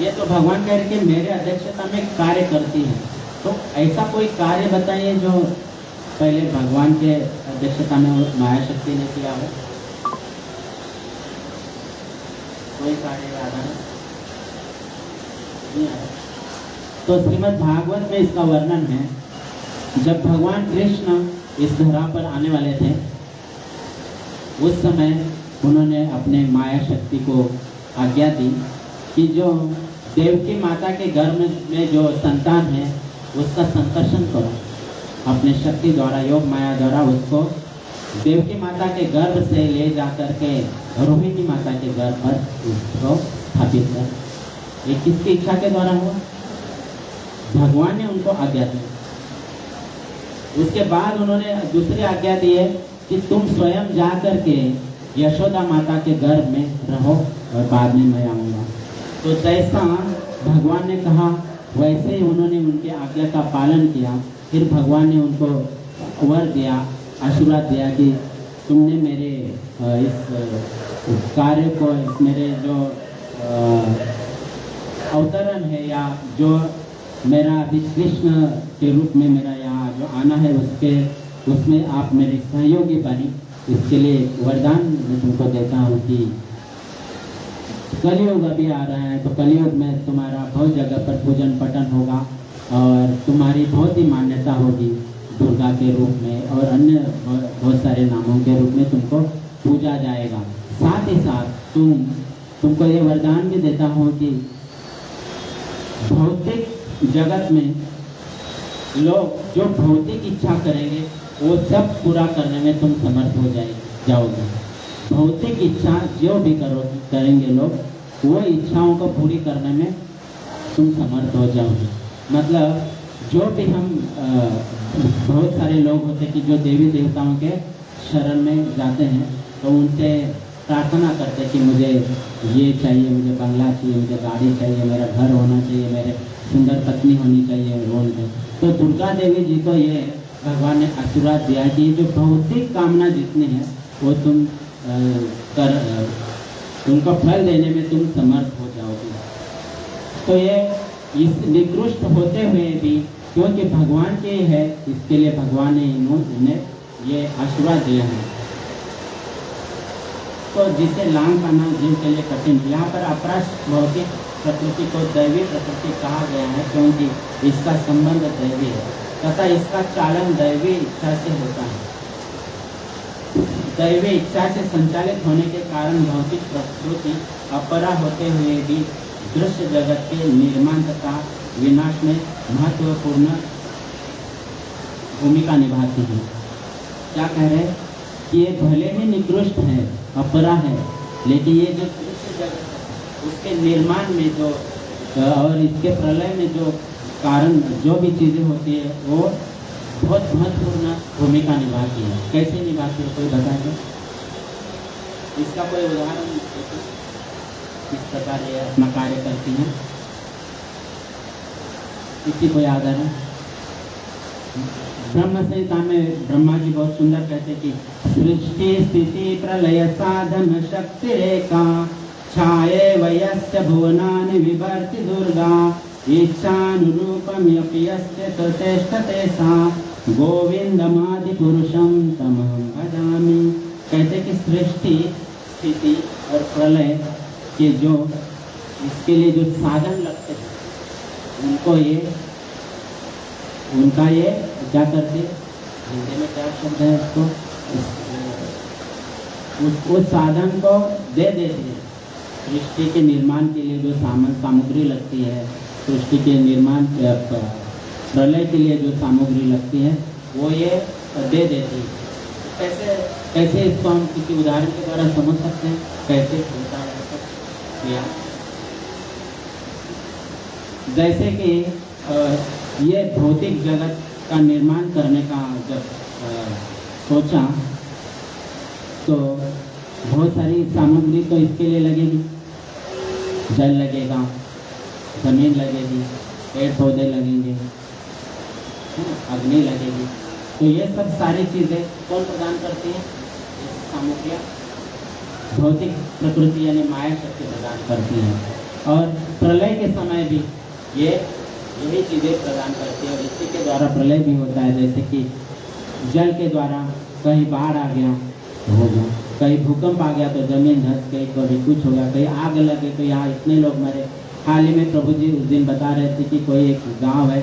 ये तो भगवान कह रहे कि मेरे अध्यक्षता में कार्य करती है। तो ऐसा कोई कार्य बताइए जो पहले भगवान के अध्यक्षता में माया शक्ति ने किया हो। कोई कार्य याद है? नहीं आ रहा। तो श्रीमद् भागवत में इसका वर्णन है, जब भगवान कृष्ण इस धरा पर आने वाले थे, उस समय उन्होंने अपने माया शक्ति को आज्ञा दी कि जो देवकी माता के गर्भ में जो संतान है उसका संकर्षण करो। अपने शक्ति द्वारा, योग माया द्वारा उसको देवकी माता के गर्भ से ले जाकर के रोहिणी माता के गर्भ पर उसको स्थापित कर। ये किसकी इच्छा के द्वारा हुआ? भगवान ने उनको आज्ञा दी। उसके बाद उन्होंने दूसरी आज्ञा दी है कि तुम स्वयं जा करके यशोदा माता के गर्भ में रहो और बाद में मैं आऊँगा। तो जैसा भगवान ने कहा वैसे ही उन्होंने उनके आज्ञा का पालन किया। फिर भगवान ने उनको वर दिया, आशीर्वाद दिया कि तुमने मेरे इस कार्य को, इस मेरे जो अवतरण है या जो मेरा अभी कृष्ण के रूप में मेरा यहाँ जो आना है उसमें आप मेरे सहयोगी बनी। इसके लिए वरदान मैं तुमको देता हूँ कि कलयुग अभी आ रहा है, तो कलयुग में तुम्हारा बहुत जगह पर पूजन पठन होगा और तुम्हारी बहुत ही मान्यता होगी दुर्गा के रूप में और अन्य बहुत सारे नामों के रूप में तुमको पूजा जाएगा। साथ ही साथ तुमको ये वरदान भी देता हूँ कि भौतिक जगत में लोग जो भौतिक इच्छा करेंगे वो सब पूरा करने में तुम समर्थ हो जाओगे। भौतिक इच्छा जो भी करेंगे लोग, वो इच्छाओं को पूरी करने में तुम समर्थ हो जाओगे। मतलब जो भी हम बहुत सारे लोग होते कि जो देवी देवताओं के शरण में जाते हैं तो उनसे प्रार्थना करते कि मुझे ये चाहिए, मुझे बंगला चाहिए, मुझे गाड़ी चाहिए, मेरा घर होना चाहिए, मेरे सुंदर पत्नी होनी चाहिए, रोन में। तो दुर्गा देवी जी को ये भगवान ने आशीर्वाद दिया कि जो भौतिक कामना जितनी है वो तुम उनको फल देने में तुम समर्थ हो जाओगे। तो ये इस निकृष्ट होते हुए भी क्योंकि भगवान के है, इसके लिए भगवान ने इन्हें ये आशीर्वाद दिया है। तो जिसे लांग पाना जीव के लिए कठिन। यहाँ पर अपराध भौतिक प्रकृति को दैवी प्रकृति कहा गया है क्योंकि इसका संबंध दैवी है तथा इसका चालन दैवी इच्छा से होता है। दैवी इच्छा से संचालित होने के कारण भौतिक प्रकृति अपरा होते हुए भी दृश्य जगत के निर्माण तथा विनाश में महत्वपूर्ण भूमिका निभाती है। क्या कह रहे हैं कि ये भले ही निकृष्ट है, अपरा है, लेकिन ये जो दृश्य जगत है उसके निर्माण में जो और इसके प्रलय में जो कारण जो भी चीज़ें होती है वो बहुत महत्वपूर्ण भूमिका निभाती है। कैसे निभाती है कोई बताएगा? इसका कोई उदाहरण किस प्रकार ये अपना कार्य करती हैं? किसी को याद है? ब्रह्म संहिता में ब्रह्मा जी बहुत सुंदर कहते कि सृष्टि स्थिति प्रलय साधन शक्ति रेखा छाये वयस्य भुवनानि विभर्ति दुर्गा इच्छानुरूपमपि यस्य तथेष्ठते सा गोविंदमादि पुरुषम तमहं भजामि। कहते कि सृष्टि स्थिति और प्रलय के जो इसके लिए जो साधन लगते हैं उनका ये क्या करते, हिंदी में क्या शब्द है उसको उस साधन को दे देते हैं। सृष्टि के निर्माण के लिए जो सामग्री लगती है, सृष्टि के निर्माण प्रलय के लिए जो सामग्री लगती है वो ये दे देती है। कैसे इसको हम किसी उदाहरण के द्वारा समझ सकते हैं? कैसे होता है या जैसे कि ये भौतिक जगत का निर्माण करने का जब सोचा तो बहुत सारी सामग्री तो इसके लिए लगेगी। जल लगेगा, जमीन लगेगी, पेड़ पौधे लगेंगे, अग्नि लगेगी। तो ये सब सारी चीज़ें कौन प्रदान करती हैं? सामुख्य भौतिक प्रकृति यानी माया शक्ति प्रदान करती है। और प्रलय के समय भी ये यही चीज़ें प्रदान करती है और इसी के द्वारा प्रलय भी होता है। जैसे कि जल के द्वारा कहीं बाढ़ आ गया तो हो गया, कहीं भूकंप आ गया तो जमीन धंस गई, कभी कुछ हो गया, कहीं आग लग गई तो यहाँ इतने लोग मरे। हाल ही में प्रभु जी उस दिन बता रहे थे कि कोई एक गांव है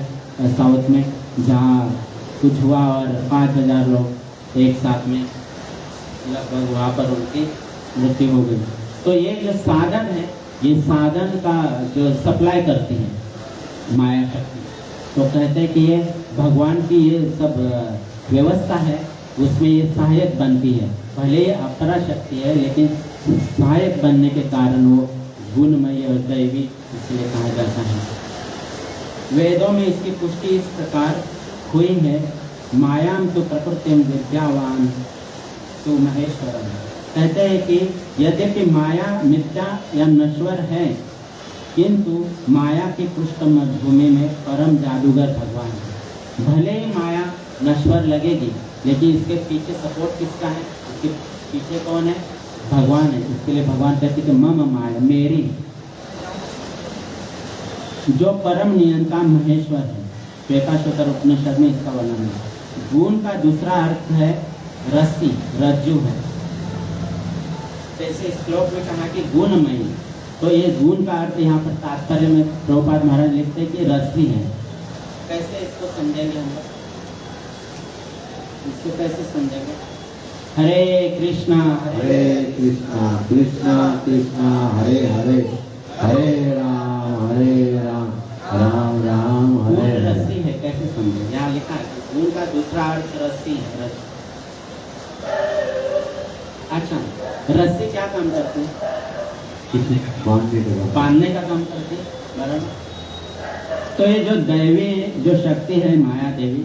साउथ में जहाँ कुछ हुआ और 5000 लोग एक साथ में लगभग वहाँ पर उनकी मृत्यु हो गई। तो ये जो साधन है, ये साधन का जो सप्लाई करती है माया शक्ति, तो कहते हैं कि ये भगवान की ये सब व्यवस्था है, उसमें ये सहायक बनती है। भले ये अपरा शक्ति है लेकिन सहायक बनने के कारण वो गुणमय और दैवी इसलिए कहा जाता है। वेदों में इसकी पुष्टि इस प्रकार हुई है, मायाम तो प्रकृति विद्यावान तो महेश्वरम। कहते हैं कि यद्यपि माया मिथ्या या नश्वर है, किंतु माया की पृष्ठभूमि में परम जादूगर भगवान है। भले ही माया नश्वर लगेगी लेकिन इसके पीछे सपोर्ट किसका है? इसके पीछे कौन है? भगवान है। इसके लिए भगवान कहते कि मम माया, मेरी, जो परम नियंता महेश्वर है। श्वेताश्वतर उपनिषद में इसका वर्णन है। गुण का दूसरा अर्थ है रस्सी, रज्जु है। जैसे श्लोक में कहा कि गुणमयी, तो ये गुण का अर्थ यहाँ पर तात्पर्य में प्रभुपाद महाराज लिखते हैं कि रस्सी है। कैसे इसको समझेंगे हम लोग? इसको कैसे समझेंगे? हरे कृष्णा कृष्णा कृष्णा हरे हरे, हरे राम राम राम हरे हरे। रस्सी है, कैसे समझे? यहाँ लिखा है गुण का दूसरा अर्थ रस्सी है। अच्छा, रस्सी क्या काम करती है? बांधने का काम करती है, बराबर। तो ये जो दैवी जो शक्ति है माया देवी,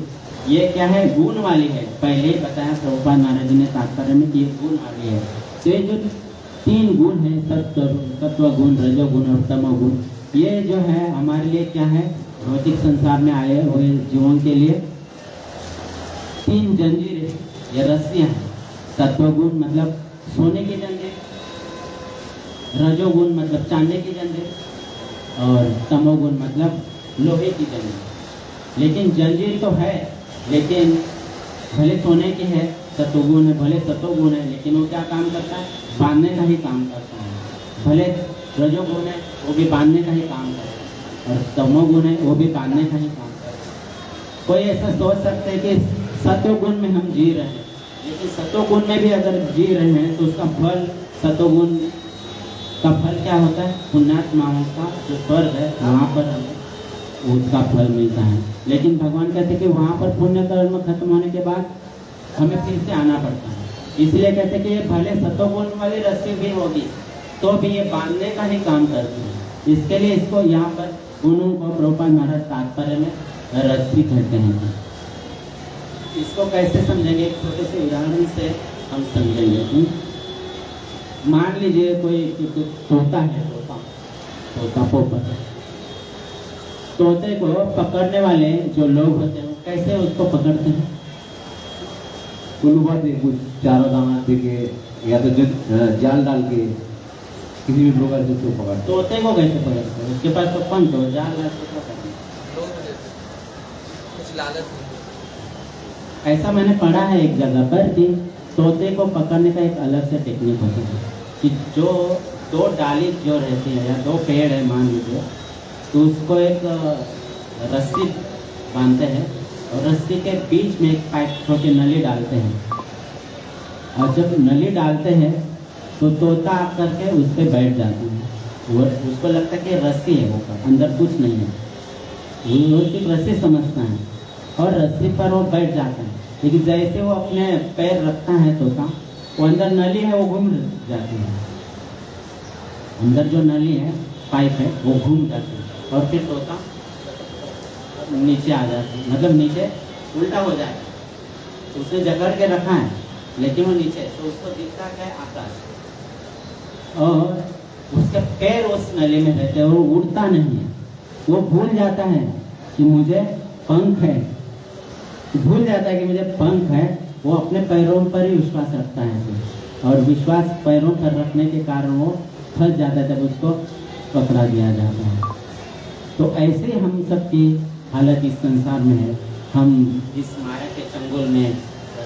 ये क्या है? गुण वाली है। पहले ही बताया प्रभुपाद महाराज ने तात्पर्य में कि ये गुण वाली है। तो ये जो 3 गुण है, सत्व गुण, रजोगुण और तमोगुण, ये जो है हमारे लिए क्या है? भौतिक संसार में आए हुए जीवों के लिए 3 जंजीरें, ये रस्सियां हैं। सत्वगुण मतलब सोने की जंजीर, रजोगुण मतलब चांदी की जंजीर, और तमोगुण मतलब लोहे की जंजीर। लेकिन जंजीर तो है, लेकिन भले सोने की है, सत्वगुण है, भले सत्वगुण है, लेकिन वो क्या काम करता है? बांधने का ही काम करता है। भले रजोगुण है, वो भी बांधने का ही काम करता है, और तमोगुण है, वो भी बांधने का ही काम करता है। कोई ऐसा सोच सकते हैं कि सत्वगुण में हम जी रहे हैं, लेकिन सत्वगुण में भी अगर जी रहे हैं तो उसका फल, सत्वगुण का फल क्या होता है? पुण्यात्माओं का जो स्वर्ग है वहाँ पर हमें उसका फल मिलता है। लेकिन भगवान कहते हैं कि वहाँ पर पुण्य कर्म खत्म होने के बाद हमें फिर से आना पड़ता है। इसलिए कहते हैं कि ये भले सत्वगुण वाली रस्सी भी होगी तो भी ये बांधने का ही काम करती है। इसके लिए इसको यहाँ पर गुणों को प्रभुपाद महाराज तात्पर्य में रस्सी कहते हैं। इसको कैसे समझेंगे? एक छोटे से उदाहरण से हम समझेंगे। मान लीजिए कोई तोता है, तोता पोपट, तोते को पकड़ने वाले जो लोग होते हैं कैसे उसको पकड़ते हैं? कुछ चारों दाना दे के या तो जाल डाल के किसी भी प्रकार से उसको पकड़ते। तोते को कैसे पकड़ते हैं? उसके पास तो पंख हो, जाल डाल के क्या करते हैं? कुछ लालच। ऐसा मैंने पढ़ा है एक जगह पर कि तोते को पकड़ने का एक अलग से टेक्निक होता है कि जो 2 डाली जो रहती है या 2 पेड़ है मान लीजिए, तो उसको एक रस्सी बांधते हैं और रस्सी के बीच में एक पाइप छोटी नली डालते हैं, और जब नली डालते हैं तो तोता आकर के उस पर बैठ जाता है। वो उसको लगता है कि रस्सी है, वो अंदर कुछ नहीं है, वो सिर्फ रस्सी समझता है और रस्सी पर वो बैठ जाता है। लेकिन जैसे वो अपने पैर रखता है तोता, वो अंदर नली है वो घूम जाती है, अंदर जो नली है पाइप है वो घूम जाती है और फिर तोता नीचे आ जाती है, मतलब नीचे उल्टा हो जाएगा। उसने जकड़ के रखा है लेकिन वो नीचे, तो उसको दिखता है आकाश और उसके पैर उस नली में रहते हैं, वो उड़ता नहीं है। वो भूल जाता है कि मुझे पंख है, भूल जाता है कि मुझे पंख है, वो अपने पैरों पर ही विश्वास रखता है और विश्वास पैरों पर रखने के कारण वो फंस जाता है, जब उसको पकड़ा दिया जाता है। तो ऐसे हम सबकी हालत इस संसार में है। हम इस माया के चंगुल में,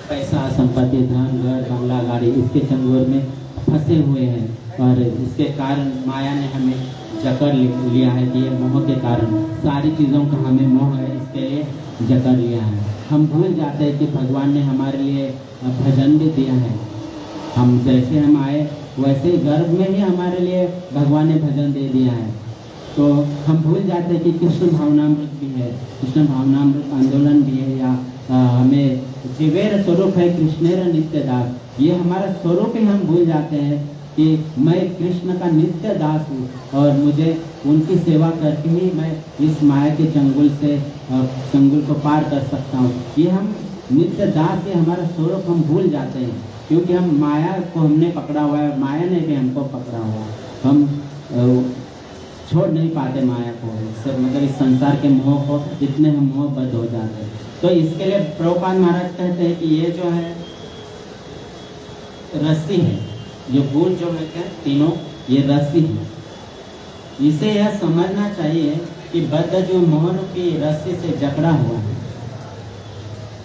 पैसा, संपत्ति, धन, घर, बंगला, गाड़ी, इसके चंगुल में फंसे हुए हैं और इसके कारण माया ने हमें जकड़ लिया है कि ये मोह के कारण सारी चीज़ों का हमें मोह है, इसके लिए जकड़ लिया है। हम भूल जाते हैं कि भगवान ने हमारे लिए भजन भी दिया है। हम जैसे हम आए वैसे गर्भ में ही हमारे लिए भगवान ने भजन दे दिया है। तो हम भूल जाते हैं कि कृष्ण भावनामृत भी है, कृष्ण भावनामृत आंदोलन भी है, या हमें जीवेर स्वरूप है कृष्णेर नित्य दास, ये हमारा स्वरूप ही हम भूल जाते हैं कि मैं कृष्ण का नित्य दास हूँ और मुझे उनकी सेवा करके ही मैं इस माया के चंगुल को पार कर सकता हूँ। ये हम नित्य दास, ये हमारा स्वरूप हम भूल जाते हैं, क्योंकि हम माया को हमने पकड़ा हुआ है, माया ने भी हमको पकड़ा हुआ है। हम छोड़ नहीं पाते माया को, मतलब इस संसार के मोह को, इतने हम मोहबद्ध हो जाते हैं। तो इसके लिए प्रभुपाद महाराज कहते हैं कि ये जो है रस्सी है, ये गुण जो है क्या तीनों, ये रस्सी है। इसे यह समझना चाहिए कि बद्ध जो मोह रूपी रस्सी से जकड़ा हुआ है,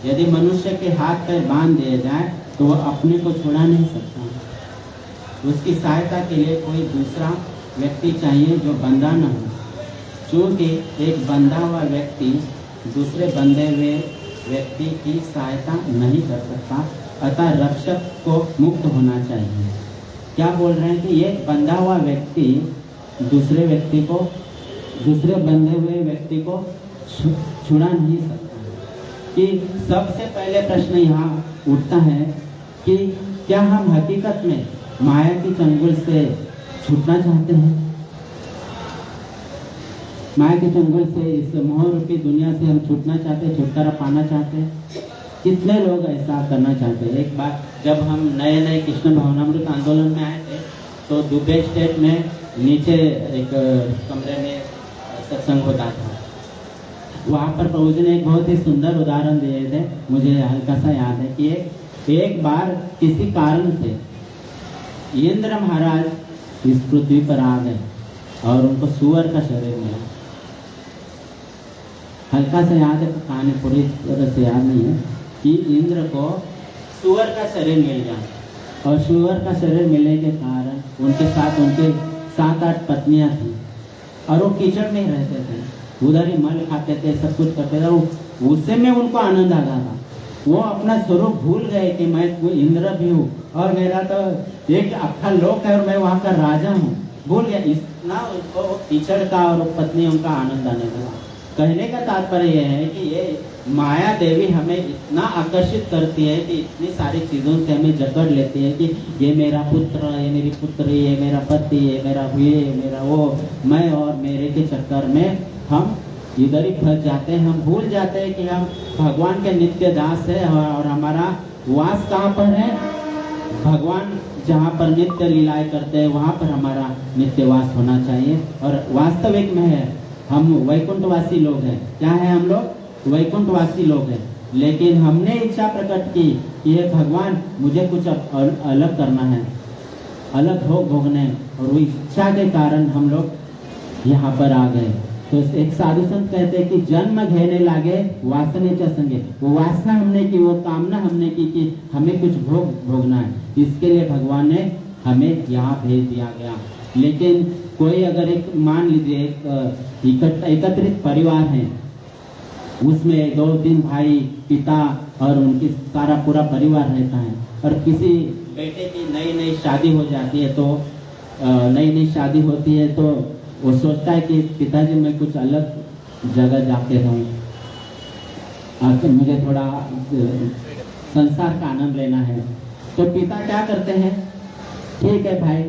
यदि मनुष्य के हाथ पैर बांध दिए जाए तो वह अपने को छुड़ा नहीं सकता। उसकी सहायता के लिए कोई दूसरा व्यक्ति चाहिए जो बंधा न हो, क्योंकि एक बंधा हुआ व्यक्ति दूसरे बंधे हुए व्यक्ति की सहायता नहीं कर सकता, अतः रक्षक को मुक्त होना चाहिए। क्या बोल रहे हैं कि एक बंधा हुआ व्यक्ति दूसरे बंधे हुए व्यक्ति को छुड़ा नहीं सकता। कि सबसे पहले प्रश्न यहाँ उठता है कि क्या हम हकीकत में माया की चंगुल से छूटना चाहते हैं? माया के चंगुल से, इस मोह रूपी दुनिया से हम छूटना चाहते हैं, छुटकारा पाना चाहते हैं? कितने लोग ऐसा करना चाहते हैं? एक बार जब हम नए कृष्ण भावनामृत आंदोलन में आए थे तो दुबई स्टेट में नीचे एक कमरे में सत्संग होता था। वहाँ पर प्रभु जी ने एक बहुत ही सुंदर उदाहरण दिए थे, मुझे हल्का सा याद है कि एक बार किसी कारण से इंद्र महाराज इस पृथ्वी पर आ गए और उनको सुअर का शरीर मिला। हल्का सा याद है, कहानी पूरी तरह से याद नहीं है, कि इंद्र को सुअर का शरीर मिल गया और सुअर का शरीर मिलने के कारण उनके साथ उनके 7-8 पत्नियां थी और वो कीचड़ में ही रहते थे, उधर ही मल खाते थे, सब कुछ करते थे। उससे में उनको आनंद आता था। वो अपना स्वरूप भूल गए कि मैं इंद्र भी हूँ और मेरा तो एक अक्खा लोक है और मैं वहाँ का राजा हूँ। भूल गया, इतना उनको कीचड़ का और पत्नियों का आनंद आने लगा। कहने का तात्पर्य यह है कि ये माया देवी हमें इतना आकर्षित करती है कि इतनी सारी चीज़ों से हमें जकड़ लेती है कि ये मेरा पुत्र, ये मेरी पुत्री, ये मेरा पति, ये मेरा ये मेरा वो, मैं और मेरे के चक्कर में हम इधर ही फंस जाते हैं। हम भूल जाते हैं कि हम भगवान के नित्य दास है और हमारा वास कहाँ पर है? भगवान जहाँ पर नित्य लीलाएं करते हैं वहाँ पर हमारा नित्य वास होना चाहिए और वास्तविक में है। हम वैकुंठवासी लोग हैं। क्या है? हम लोग वैकुंठवासी लोग हैं, लेकिन हमने इच्छा प्रकट की कि ये भगवान मुझे कुछ अलग करना है, अलग भोग भोगने हैं, और वो इच्छा के कारण हम लोग यहाँ पर आ गए। तो एक साधु संत कहते हैं कि जन्म घेने लागे वासने च संगे, वो वासना हमने की, वो कामना हमने की कि हमें कुछ भोग भोगना है, इसके लिए भगवान ने हमें यहाँ भेज दिया गया। लेकिन कोई अगर एक मान लीजिए एकत्रित परिवार है, उसमें 2-3 भाई, पिता और उनकी सारा पूरा परिवार रहता है, और किसी बेटे की नई शादी हो जाती है तो नई शादी होती है तो वो सोचता है कि पिताजी मैं कुछ अलग जगह जाके रहूं, आखिर मुझे थोड़ा संसार का आनंद लेना है। तो पिता क्या करते हैं? ठीक है भाई,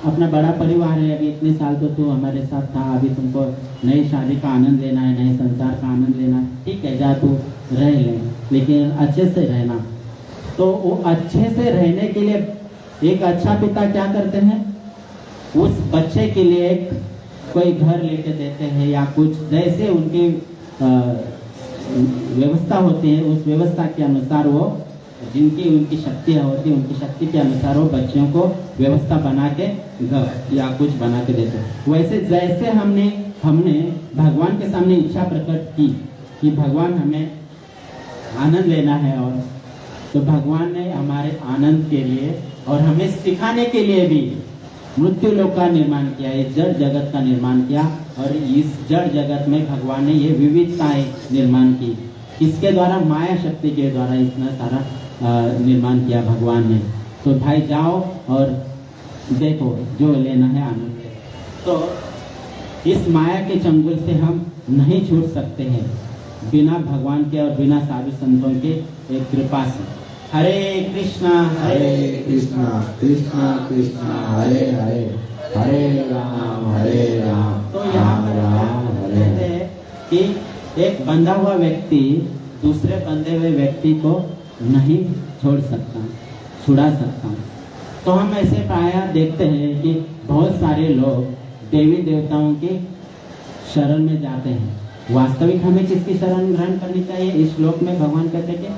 अपना बड़ा परिवार है, अभी इतने साल तो तू हमारे साथ था, अभी तुमको नई शादी का आनंद लेना है, नए संसार का आनंद लेना है, ठीक है जा तू रह ले, लेकिन अच्छे से रहना। तो वो अच्छे से रहने के लिए एक अच्छा पिता क्या करते हैं? उस बच्चे के लिए कोई घर लेके देते हैं या कुछ, जैसे उनकी व्यवस्था होती है, उस व्यवस्था के अनुसार वो जिनकी उनकी शक्तियाँ होती है, उनकी शक्ति के अनुसार वो बच्चों को व्यवस्था बना के घर या कुछ बना के देते हैं। वैसे जैसे हमने भगवान के सामने इच्छा प्रकट की कि भगवान हमें आनंद लेना है, और तो भगवान ने हमारे आनंद के लिए और हमें सिखाने के लिए भी मृत्यु लोक का निर्माण किया, इस जड़ जगत का निर्माण किया। और इस जड़ जगत में भगवान ने ये विविधताएं निर्माण की, इसके द्वारा माया शक्ति के द्वारा इतना सारा निर्माण किया भगवान ने। तो भाई जाओ और देखो, जो लेना है आनंद ले। तो इस माया के चंगुल से हम नहीं छूट सकते हैं बिना भगवान के और बिना साधु संतों के एक कृपा से। हरे कृष्णा कृष्णा कृष्णा कृष्णा हरे हरे, हरे राम तो यहाँ पर राम कहते हैं कि एक बंधा हुआ व्यक्ति दूसरे बंधे हुए व्यक्ति को नहीं छोड़ सकता, छुड़ा सकता। तो हम ऐसे प्रायः देखते हैं कि बहुत सारे लोग देवी देवताओं की शरण में जाते हैं। वास्तविक हमें किसकी शरण ग्रहण करनी चाहिए? इस श्लोक में भगवान कहते हैं कि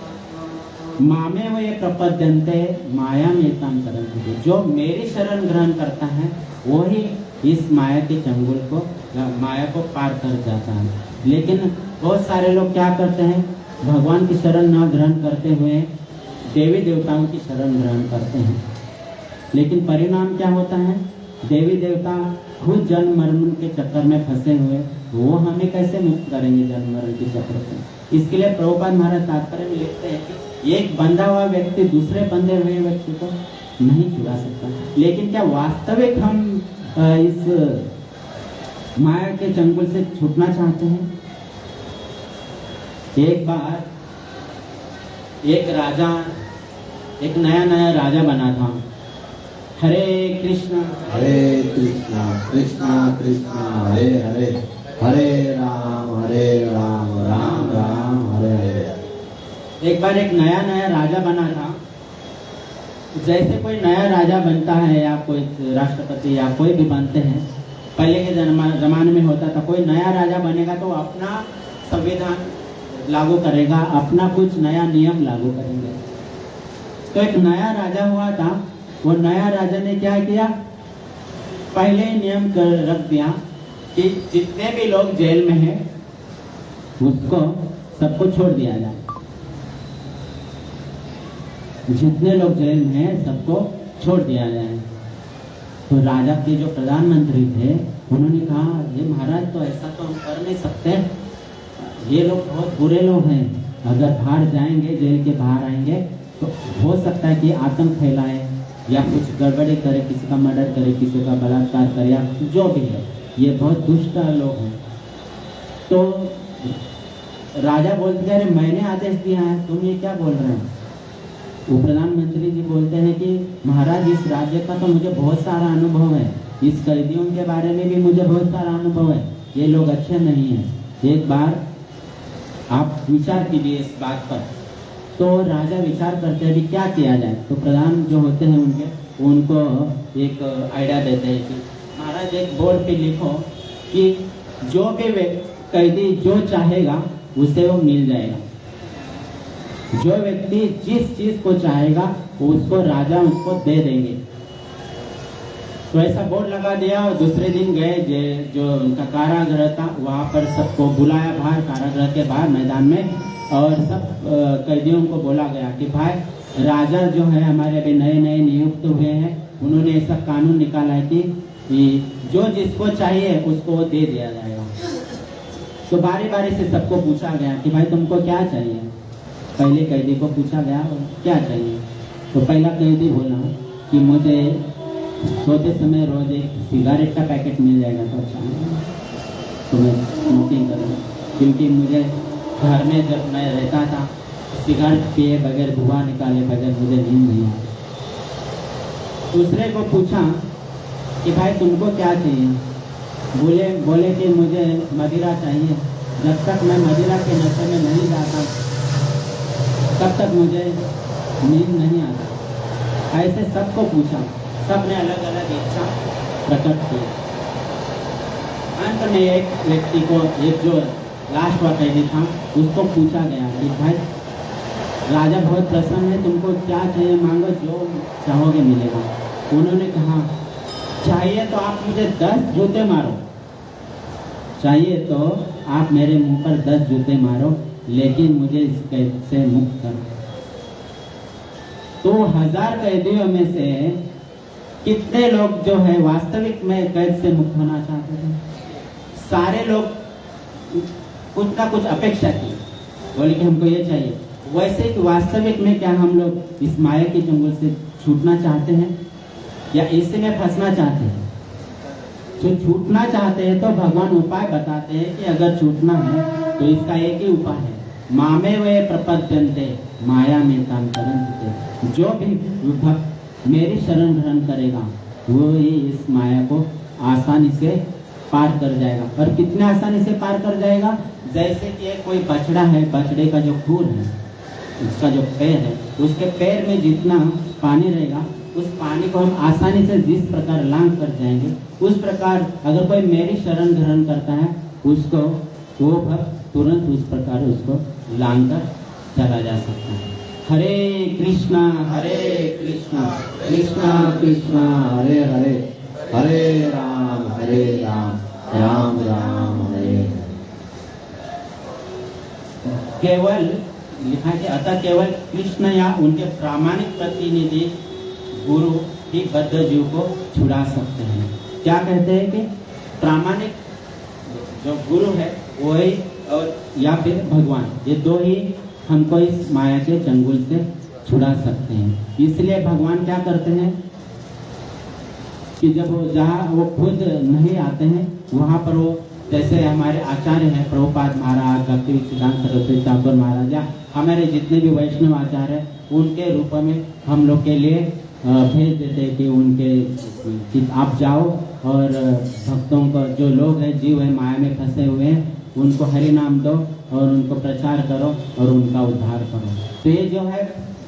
मामे वो ये प्रपद्यन्ते माया में काम शरण, जो मेरी शरण ग्रहण करता है वो ही इस माया के चंगुल को, माया को पार कर जाता है। लेकिन बहुत सारे लोग क्या करते हैं, भगवान की शरण न ग्रहण करते हुए देवी देवताओं की शरण ग्रहण करते हैं। लेकिन परिणाम क्या होता है? देवी देवता खुद जन्म मरण के चक्कर में फंसे हुए, वो हमें कैसे मुक्त करेंगे जन्म मरण के चक्कर से? इसके लिए प्रभुपाद महाराज तात्पर्य में लिखते हैं कि एक बंधा हुआ व्यक्ति दूसरे बंधे हुए व्यक्ति को नहीं छुड़ा सकता। लेकिन क्या वास्तविक हम इस माया के चंगुल से छूटना चाहते हैं? एक बार एक नया राजा बना था। हरे कृष्णा कृष्णा कृष्णा हरे हरे, हरे राम राम राम हरे हरे। एक बार एक नया राजा बना था। जैसे कोई नया राजा बनता है या कोई राष्ट्रपति या कोई भी बनते हैं, पहले के जमाने में होता था, कोई नया राजा बनेगा तो अपना संविधान लागू करेगा, अपना कुछ नया नियम लागू करेंगे। तो एक नया राजा हुआ था, वो नया राजा ने क्या किया, पहले ही नियम रख दिया कि जितने भी लोग जेल में हैं उसको सबको छोड़ दिया जाए। जितने लोग जेल में हैं सबको छोड़ दिया जाए। तो राजा के जो प्रधानमंत्री थे उन्होंने कहा, ये महाराज तो ऐसा तो हम कर नहीं सकते, ये लोग बहुत बुरे लोग हैं, अगर बाहर जाएंगे, जेल के बाहर आएंगे तो हो सकता है कि आतंक फैलाए या कुछ गड़बड़ी करे, किसी का मर्डर करे, किसी का बलात्कार करे या जो भी है, ये बहुत दुष्ट लोग हैं। तो राजा बोलते हैं, अरे मैंने आदेश दिया है, तुम ये क्या बोल रहे हो? वो प्रधानमंत्री जी बोलते हैं कि महाराज इस राज्य का तो मुझे बहुत सारा अनुभव है, इस कैदियों के बारे में भी मुझे बहुत सारा अनुभव है, ये लोग अच्छे नहीं हैं, एक बार आप विचार कीजिए इस बात पर। तो राजा विचार करते हैं कि क्या किया जाए। तो प्रधान जो होते हैं उनको एक आइडिया देते हैं कि महाराज एक बोर्ड पे लिखो कि जो भी कैदी जो चाहेगा उसे वो मिल जाएगा, जो व्यक्ति जिस चीज को चाहेगा उसको राजा उसको दे देंगे। तो ऐसा बोर्ड लगा दिया और दूसरे दिन गए जो उनका कारागृह था वहां पर सबको बुलाया बाहर, कारागृह के बाहर मैदान में, और सब कैदियों को बोला गया कि भाई राजा जो है हमारे अभी नए नियुक्त हुए हैं, उन्होंने ऐसा कानून निकाला है कि जो जिसको चाहिए उसको दे दिया जाएगा। तो बारी बारी से सबको पूछा गया कि भाई तुमको क्या चाहिए। पहले कैदी को पूछा गया क्या चाहिए, तो पहला कैदी बोला कि मुझे सोते समय रोज एक सिगारेट का पैकेट मिल जाएगा तो अच्छा है, तो मैं स्मोकिंग करूँ, क्योंकि मुझे घर में जब मैं रहता था सिगारेट पिए बगैर, धुआं निकाले बगैर मुझे नींद नहीं आता। दूसरे को पूछा कि भाई तुमको क्या चाहिए, बोले कि मुझे मदिरा चाहिए, जब तक मैं मदिरा के नशे में नहीं जाता तब तक मुझे नींद नहीं आता। ऐसे सबको पूछा, सबने अलग अलग इच्छा प्रकट की। अंत में एक व्यक्ति को, एक जो लास्ट वाकई था, उसको पूछा गया कि भाई राजा बहुत प्रसन्न है, तुमको क्या चाहिए मांगो, जो चाहोगे मिलेगा। उन्होंने कहा चाहिए तो आप मुझे 10 जूते मारो, चाहिए तो आप मेरे मुंह पर 10 जूते मारो, लेकिन मुझे इस कैद से मुक्त करो। तो 1000 कैदियों में से कितने लोग जो है वास्तविक में कैद से मुक्त होना चाहते थे? सारे लोग कुछ ना कुछ अपेक्षा की, बोले कि हमको ये चाहिए। वैसे कि वास्तविक में क्या हम लोग इस माया के चंगुल से छूटना चाहते हैं या इसी में फंसना चाहते हैं? जो छूटना चाहते हैं तो भगवान उपाय बताते हैं कि अगर छूटना है तो इसका एक ही उपाय है, मामे वे प्रपद्यन्ते माया में तान करन्ते। जो भी भक्त मेरी शरण ग्रहण करेगा वो ही इस माया को आसानी से पार कर जाएगा। और कितने आसानी से पार कर जाएगा? जैसे कि एक कोई बछड़ा है, बछड़े का जो खूर है, उसका जो पैर है, उसके पैर में जितना पानी रहेगा उस पानी को हम आसानी से जिस प्रकार लांघ कर जाएंगे, उस प्रकार अगर कोई मेरी शरण ग्रहण करता है उसको वो भक्त तुरंत उस प्रकार उसको लांघ कर चला जा सकता है। हरे कृष्णा कृष्णा कृष्णा हरे हरे, हरे राम राम राम हरे। केवल लिखा है कि अतः केवल कृष्ण या उनके प्रामाणिक प्रतिनिधि गुरु ही बद्ध जीव को छुड़ा सकते हैं। क्या कहते हैं कि प्रामाणिक जो गुरु है वही और या फिर भगवान, ये दो ही हमको इस माया के चंगुल से छुड़ा सकते हैं। इसलिए भगवान क्या करते हैं कि जब वो जहाँ वो खुद नहीं आते हैं वहाँ पर वो, जैसे हमारे आचार्य हैं प्रभुपाद महाराज, भक्तिसिद्धांत सरस्वती ठाकुर महाराज, या हमारे जितने भी वैष्णव आचार्य हैं उनके रूप में हम लोग के लिए भेज देते हैं कि उनके कि आप जाओ और भक्तों को, जो लोग हैं जीव है माया में फंसे हुए हैं, उनको हरि नाम दो और उनको प्रचार करो और उनका उद्धार करो। तो ये जो है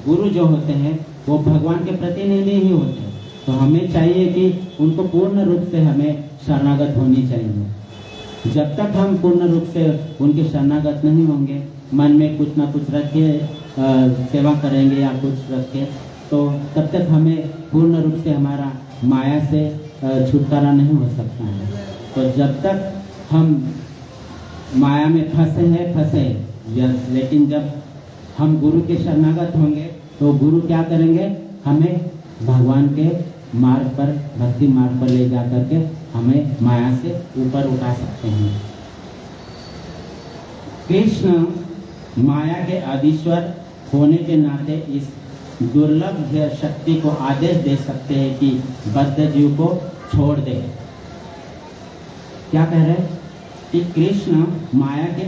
गुरु जो होते हैं वो भगवान के प्रतिनिधि ही होते हैं। तो हमें चाहिए कि उनको पूर्ण रूप से हमें शरणागत होनी चाहिए। जब तक हम पूर्ण रूप से उनके शरणागत नहीं होंगे, मन में कुछ ना कुछ रख के सेवा करेंगे या कुछ रख के, तो तब तक हमें पूर्ण रूप से हमारा माया से छुटकारा नहीं हो सकता है। तो जब तक हम माया में फंसे, लेकिन जब हम गुरु के शरणागत होंगे तो गुरु क्या करेंगे, हमें भगवान के मार्ग पर, भक्ति मार्ग पर ले जा करके हमें माया से ऊपर उठा सकते हैं। कृष्ण माया के आदिश्वर होने के नाते इस दुर्लभ शक्ति को आदेश दे सकते हैं कि बद्ध जीव को छोड़ दे। क्या कह रहे हैं कि कृष्ण माया के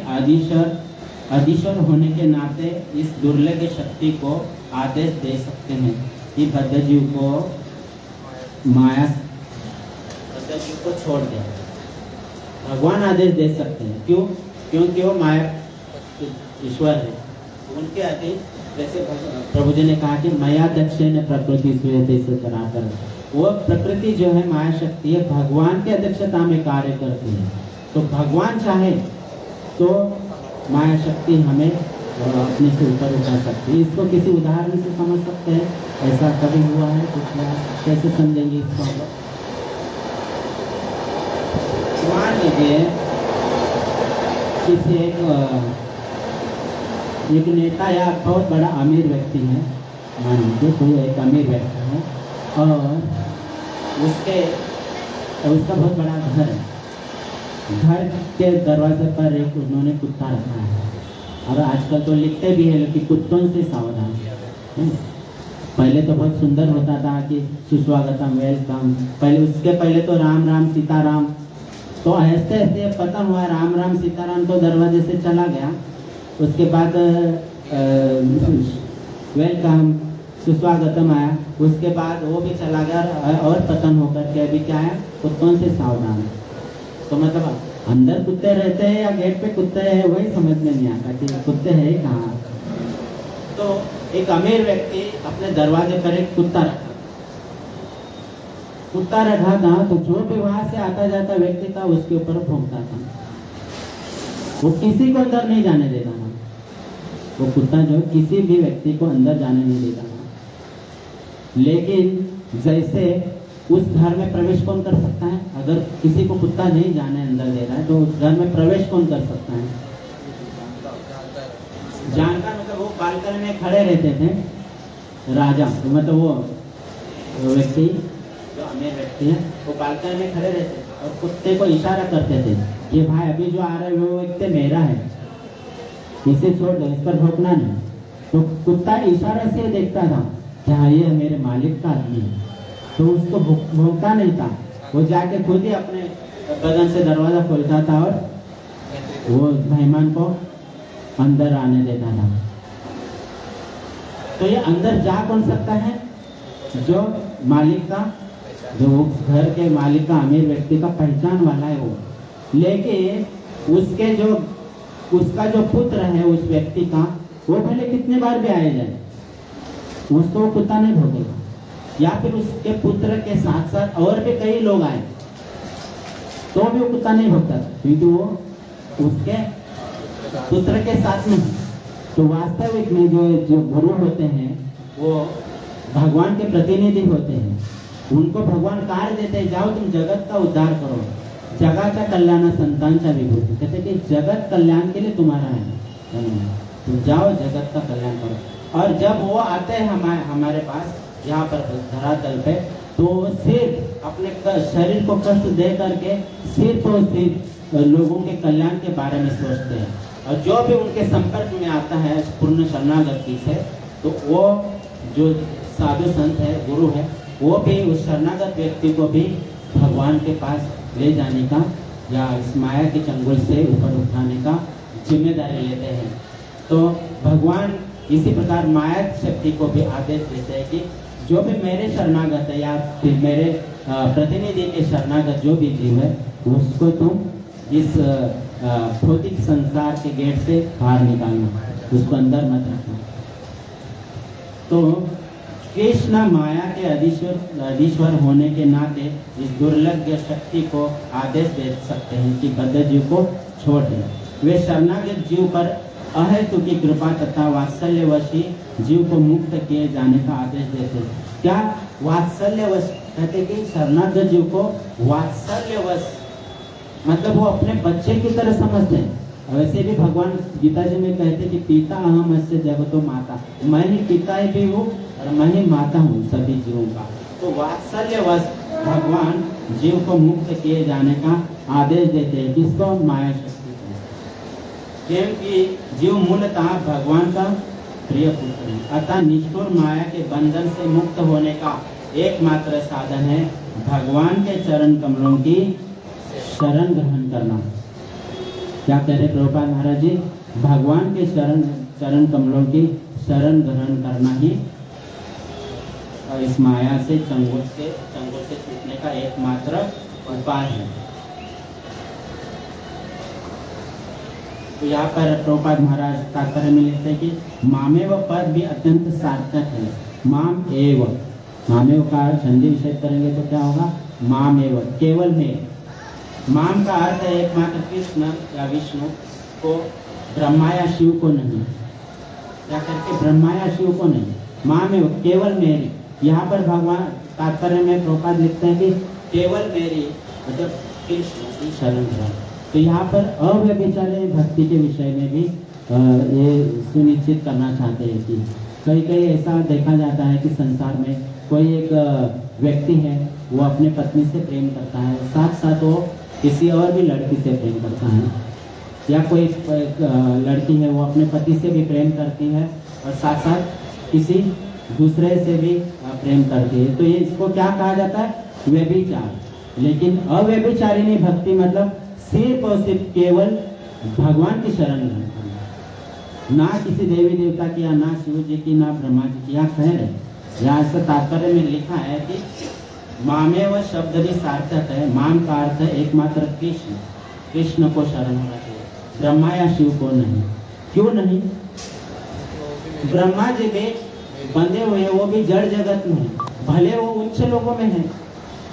आदिश्वर होने के नाते इस दुर्लभ शक्ति को आदेश दे सकते हैं कि बद्ध जीव को बद्ध जीव को छोड़ दे। भगवान आदेश दे सकते हैं, क्यों? क्योंकि वो माया ईश्वर है, उनके अधीन। जैसे प्रभु जी ने कहा कि माया दक्षिण प्रकृति स्वेते से चराचर, वो प्रकृति जो है माया शक्ति है, भगवान की अध्यक्षता में कार्य करती है। तो भगवान चाहे तो माया शक्ति हमें अपने से ऊपर उठा सकती है। इसको किसी उदाहरण से समझ सकते हैं? ऐसा कभी हुआ है कुछ? कैसे समझेंगे इसको? मान लीजिए किसी एक नेता या बहुत बड़ा अमीर व्यक्ति है, मान लीजिए कोई एक अमीर व्यक्ति है और उसका बहुत बड़ा घर है। घर के दरवाजे पर एक उन्होंने कुत्ता रखा है, और आजकल तो लिखते भी है कि कुत्तों से सावधान। पहले तो बहुत सुंदर होता था कि सुस्वागतम, वेलकम, उसके पहले तो राम राम सीताराम। तो ऐसे ऐसे पता हुआ राम राम सीताराम तो दरवाजे से चला गया, उसके बाद वेलकम सुस्वागतम आया, उसके बाद वो भी चला गया और पतन होकर के अभी क्या है, कुत्तों से सावधान। तो मतलब अंदर कुत्ते रहते हैं या गेट पे कुत्ते हैं, वही समझ में नहीं आता कि कुत्ते हैं कहाँ। तो एक अमीर व्यक्ति अपने दरवाजे पर एक कुत्ता रखा था, तो जो भी वहां से आता जाता व्यक्ति था उसके ऊपर भौंकता था। वो किसी को अंदर नहीं जाने देता था। वो कुत्ता जो किसी भी व्यक्ति को अंदर जाने नहीं देता था। लेकिन जैसे उस घर में प्रवेश कौन कर सकता है? अगर किसी को कुत्ता नहीं जाने अंदर दे रहा है तो उस घर में प्रवेश कौन कर सकता है? जानकार, मतलब वो बालकनी में खड़े रहते थे राजा, तो मतलब वो व्यक्ति जो अमीर व्यक्ति है वो बालकनी में खड़े रहते थे और कुत्ते को इशारा करते थे कि भाई अभी जो आ रहा है वो व्यक्ति मेरा है, इसे छोड़ दो, इस पर भौंकना नहीं। तो कुत्ता इशारा से देखता था कि हाँ ये मेरे मालिक का आदमी है, तो उसको भौंकता नहीं था। वो जाके खुद ही अपने बदन से दरवाजा खोलता था और वो मेहमान को अंदर आने देता था। तो ये अंदर जा कौन सकता है? जो मालिक का, जो उस घर के मालिक का, अमीर व्यक्ति का पहचान वाला है वो। लेकिन उसका जो पुत्र है उस व्यक्ति का, वो भले कितने बार भी आए जाए उसको वो कुत्ता नहीं भौंकेगा। या फिर उसके पुत्र के साथ साथ और भी कई लोग आए तो भी वो कुत्ता नहीं भौंकता, क्योंकि वो उसके पुत्र के साथ में। तो वास्तविक में जो गुरु होते हैं वो भगवान के प्रतिनिधि होते हैं। उनको भगवान कार्य देते हैं, जाओ तुम जगत का उद्धार करो, जगाचा कल्याण संतांचा विभूति। कहते कि जगत कल्याण के लिए तुम्हारा है, तुम जाओ जगत का कल्याण करो। और जब वो आते हैं हमारे पास यहाँ पर धरातल पे, तो सिर्फ अपने शरीर को कष्ट दे करके सिर्फ और सिर्फ लोगों के कल्याण के बारे में सोचते हैं। और जो भी उनके संपर्क में आता है पूर्ण शरणागति से, तो वो जो साधु संत है, गुरु है, वो भी उस शरणागत व्यक्ति को भी भगवान के पास ले जाने का या इस माया के चंगुल से ऊपर उठाने का जिम्मेदारी लेते हैं। तो भगवान इसी प्रकार माया शक्ति को भी आदेश देते हैं कि जो भी मेरे शरणागत है या फिर मेरे प्रतिनिधि के शरणागत जो भी जीव है, उसको तुम इस भौतिक संसार के गेट से बाहर निकालना, उसको अंदर मत रखना। तो कृष्ण माया के अधीश्वर होने के नाते इस दुर्लभ शक्ति को आदेश दे सकते हैं कि बद्ध जीव को छोड़ दें। वे शरणागत जीव पर अहेतु की कृपा तथा वात्सल्यवशी जीव को मुक्त किए जाने का आदेश देते हैं। क्या वात्सल्यवश? कहते कि शरणागत जीव को वात्सल्यवश मतलब वो अपने बच्चे की तरह समझते हैं। वैसे भी भगवान गीता जी में कहते कि पिता अहम अस्य जगतो माता, मैं ही पिता भी हूँ और मैं ही माता हूँ सभी जीवों का। तो वात्सल्यवश भगवान जीव को मुक्त किए जाने का आदेश देते हैं। किसको? माया शक्ति को। क्योंकि जीव मूलतः भगवान का प्रिय पुत्र है, अतः निष्ठुर माया के बंधन से मुक्त होने का एकमात्र साधन है भगवान के चरण कमलों की शरण ग्रहण करना। क्या कह रहे प्रभुपाद महाराज जी? भगवान के चरण कमलों की शरण ग्रहण करना ही इस माया से चंगुल से छूटने का एकमात्र उपाय है। तो यहाँ पर प्रभुपाद महाराज तात्पर्य में लिखते हैं कि मामेव पद भी अत्यंत सार्थक है। मामेव का संधि विषय करेंगे तो क्या होगा? मामेव, केवल में। माम का अर्थ है एकमात्र कृष्ण या विष्णु को, ब्रह्मा या शिव को नहीं। क्या करके? ब्रह्मा या शिव को नहीं। मामेव, केवल मेरी। यहाँ पर भगवान तात्पर्य में प्रभुपाद लिखते हैं कि केवल मेरी मतलब कृष्ण की शरण ग्रहण। तो यहाँ पर अव्यभिचारी भक्ति के विषय में भी ये सुनिश्चित करना चाहते हैं कि कई ऐसा देखा जाता है कि संसार में कोई एक व्यक्ति है, वो अपने पत्नी से प्रेम करता है, साथ साथ वो किसी और भी लड़की से प्रेम करता है, या कोई लड़की है वो अपने पति से भी प्रेम करती है और साथ साथ किसी दूसरे से भी प्रेम करती है। तो ये इसको क्या कहा जाता है? व्यभिचार। लेकिन अव्यभिचारिणी भक्ति मतलब सिर्फ और सिर्फ केवल भगवान की शरण ग्रहण करना, ना किसी देवी देवता की, या ना शिव जी की, ना ब्रह्मा जी की। यहाँ कह रहे, यहाँ से तात्पर्य में लिखा है कि मामेव शब्द भी सार्थक है। माम का अर्थ है एकमात्र कृष्ण को शरण होना चाहिए, ब्रह्मा या शिव को नहीं। क्यों नहीं? ब्रह्मा जी भी बंधे हुए, वो भी जड़ जगत में है, भले वो उच्च लोगों में है,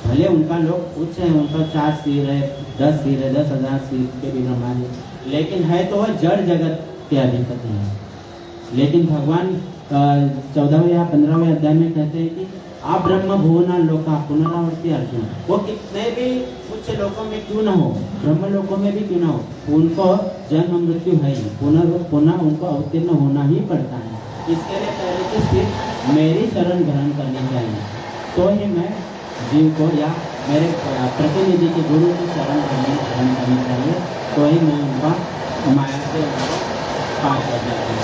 भले उनका लोग उच्च है, उनका 4 सिर है, 10 सिर है, 10,000 सिर के भी ब्रह्मा जी, लेकिन है तो वह जड़ जगत के अधिपति है। लेकिन भगवान 14वें या 15वें अध्याय में कहते हैं कि आप ब्रह्म भुवना लोका पुनरावर्ती अर्जुन, वो कितने भी उच्च लोकों में क्यों ना हो, ब्रह्म लोकों में भी क्यों ना हो, उनको जन्म मृत्यु है ही, पुनः उनको अवतीर्ण होना ही पड़ता है। इसके लिए पहले तो सिर्फ मेरी शरण ग्रहण करनी चाहिए, तो ही मैं जीव को या मेरे प्रतिनिधि के गुरु की शरण ग्रहण करनी चाहिए, तो ही मैं उनका माया से पार कर जाता हूँ।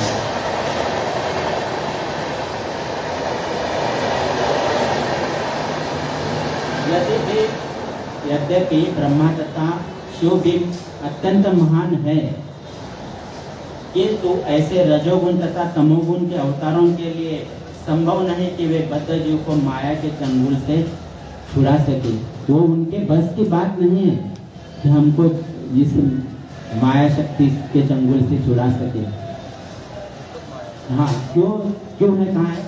यद्यपि ब्रह्मा तथा शिव भी अत्यंत महान है, किंतु ऐसे रजोगुण तथा तमोगुण के अवतारों के लिए संभव नहीं कि वे बद्ध जीव को माया के चंगुल से छुड़ा सके। वो उनके बस की बात नहीं है कि हमको इस माया शक्ति के चंगुल से छुड़ा सके। हाँ, क्यों है, कहाँ है?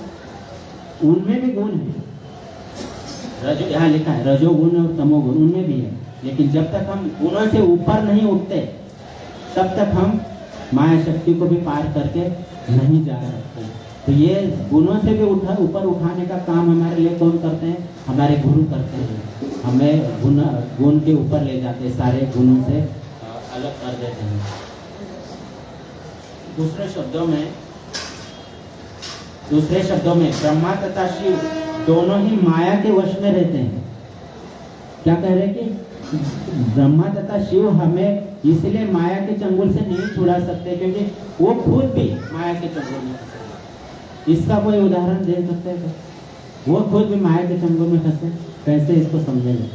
उनमें भी गुण है, रजो, यहाँ लिखा है रजोगुण और तमोगुण, उनमें भी है। लेकिन जब तक हम गुणों से ऊपर नहीं उठते तब तक हम माया शक्ति को भी पार करके नहीं जा सकते। तो ये गुणों से भी ऊपर उठाने का काम हमारे लिए कौन करते हैं? हमारे गुरु करते हैं। हमें गुण के ऊपर ले जाते हैं, सारे गुणों से अलग कर देते हैं। दूसरे शब्दों में ब्रह्मा तथा शिव दोनों ही माया के वश में रहते हैं। क्या कह रहे कि ब्रह्मा तथा शिव हमें इसलिए माया के चंगुल से नहीं छुड़ा सकते क्योंकि वो खुद भी माया के चंगुल में फंसे। इसका कोई उदाहरण दे सकते हैं? वो खुद भी माया के चंगुल में फंसे, कैसे इसको समझेंगे?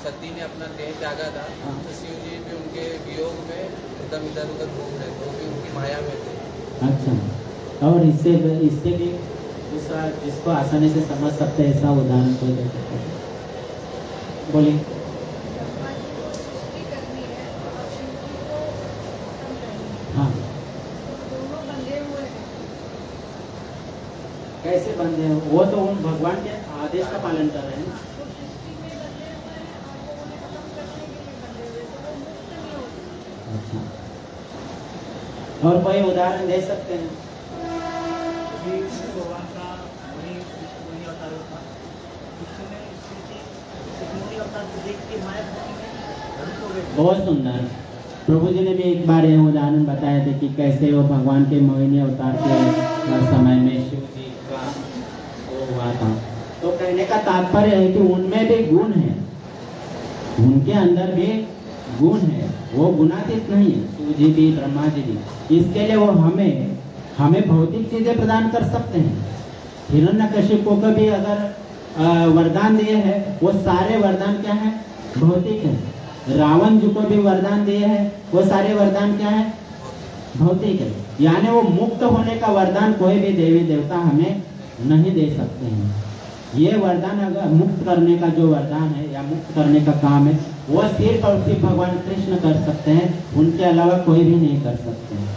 सती ने अपना देह त्यागा था, तो शिव जी भी उनके वियोग में एकदम इधर उधर घूम रहे, तो भी उनकी माया में थे। अच्छा, और इससे भी दूसरा जिसको आसानी से समझ सकते हैं ऐसा उदाहरण कोई दे सकते हैं? बोलिए। हाँ, कैसे बंधे हो? वो तो उन भगवान के आदेश का पालन कर रहे हैं। अच्छा, और कोई उदाहरण दे सकते हैं? भगवान का वही मुनि अवतार था, उसमें मुनि अवतार को देख के माया में बहुत सुंदर। प्रभु जी ने भी एक बार यह उदाहरण बताया था कि कैसे वो भगवान के मोहिनी अवतार के समय में शिव जी का वो हुआ था। तो कहने का तात्पर्य है कि उनमें भी गुण है, उनके अंदर भी गुण है, वो गुणातीत नहीं है, शिव जी भी ब्रह्मा जी भी। इसके लिए वो हमें भौतिक चीजें प्रदान कर सकते हैं। हिरण्यकशिपु को भी अगर वरदान दिए हैं, वो सारे वरदान क्या है? भौतिक है। रावण जी को भी वरदान दिए हैं, वो सारे वरदान क्या है? भौतिक है। यानी वो मुक्त होने का वरदान कोई भी देवी देवता हमें नहीं दे सकते हैं। ये वरदान अगर मुक्त करने का जो वरदान है या मुक्त करने का काम है, वो सिर्फ और सिर्फ भगवान कृष्ण कर सकते हैं, उनके अलावा कोई भी नहीं कर सकते हैं।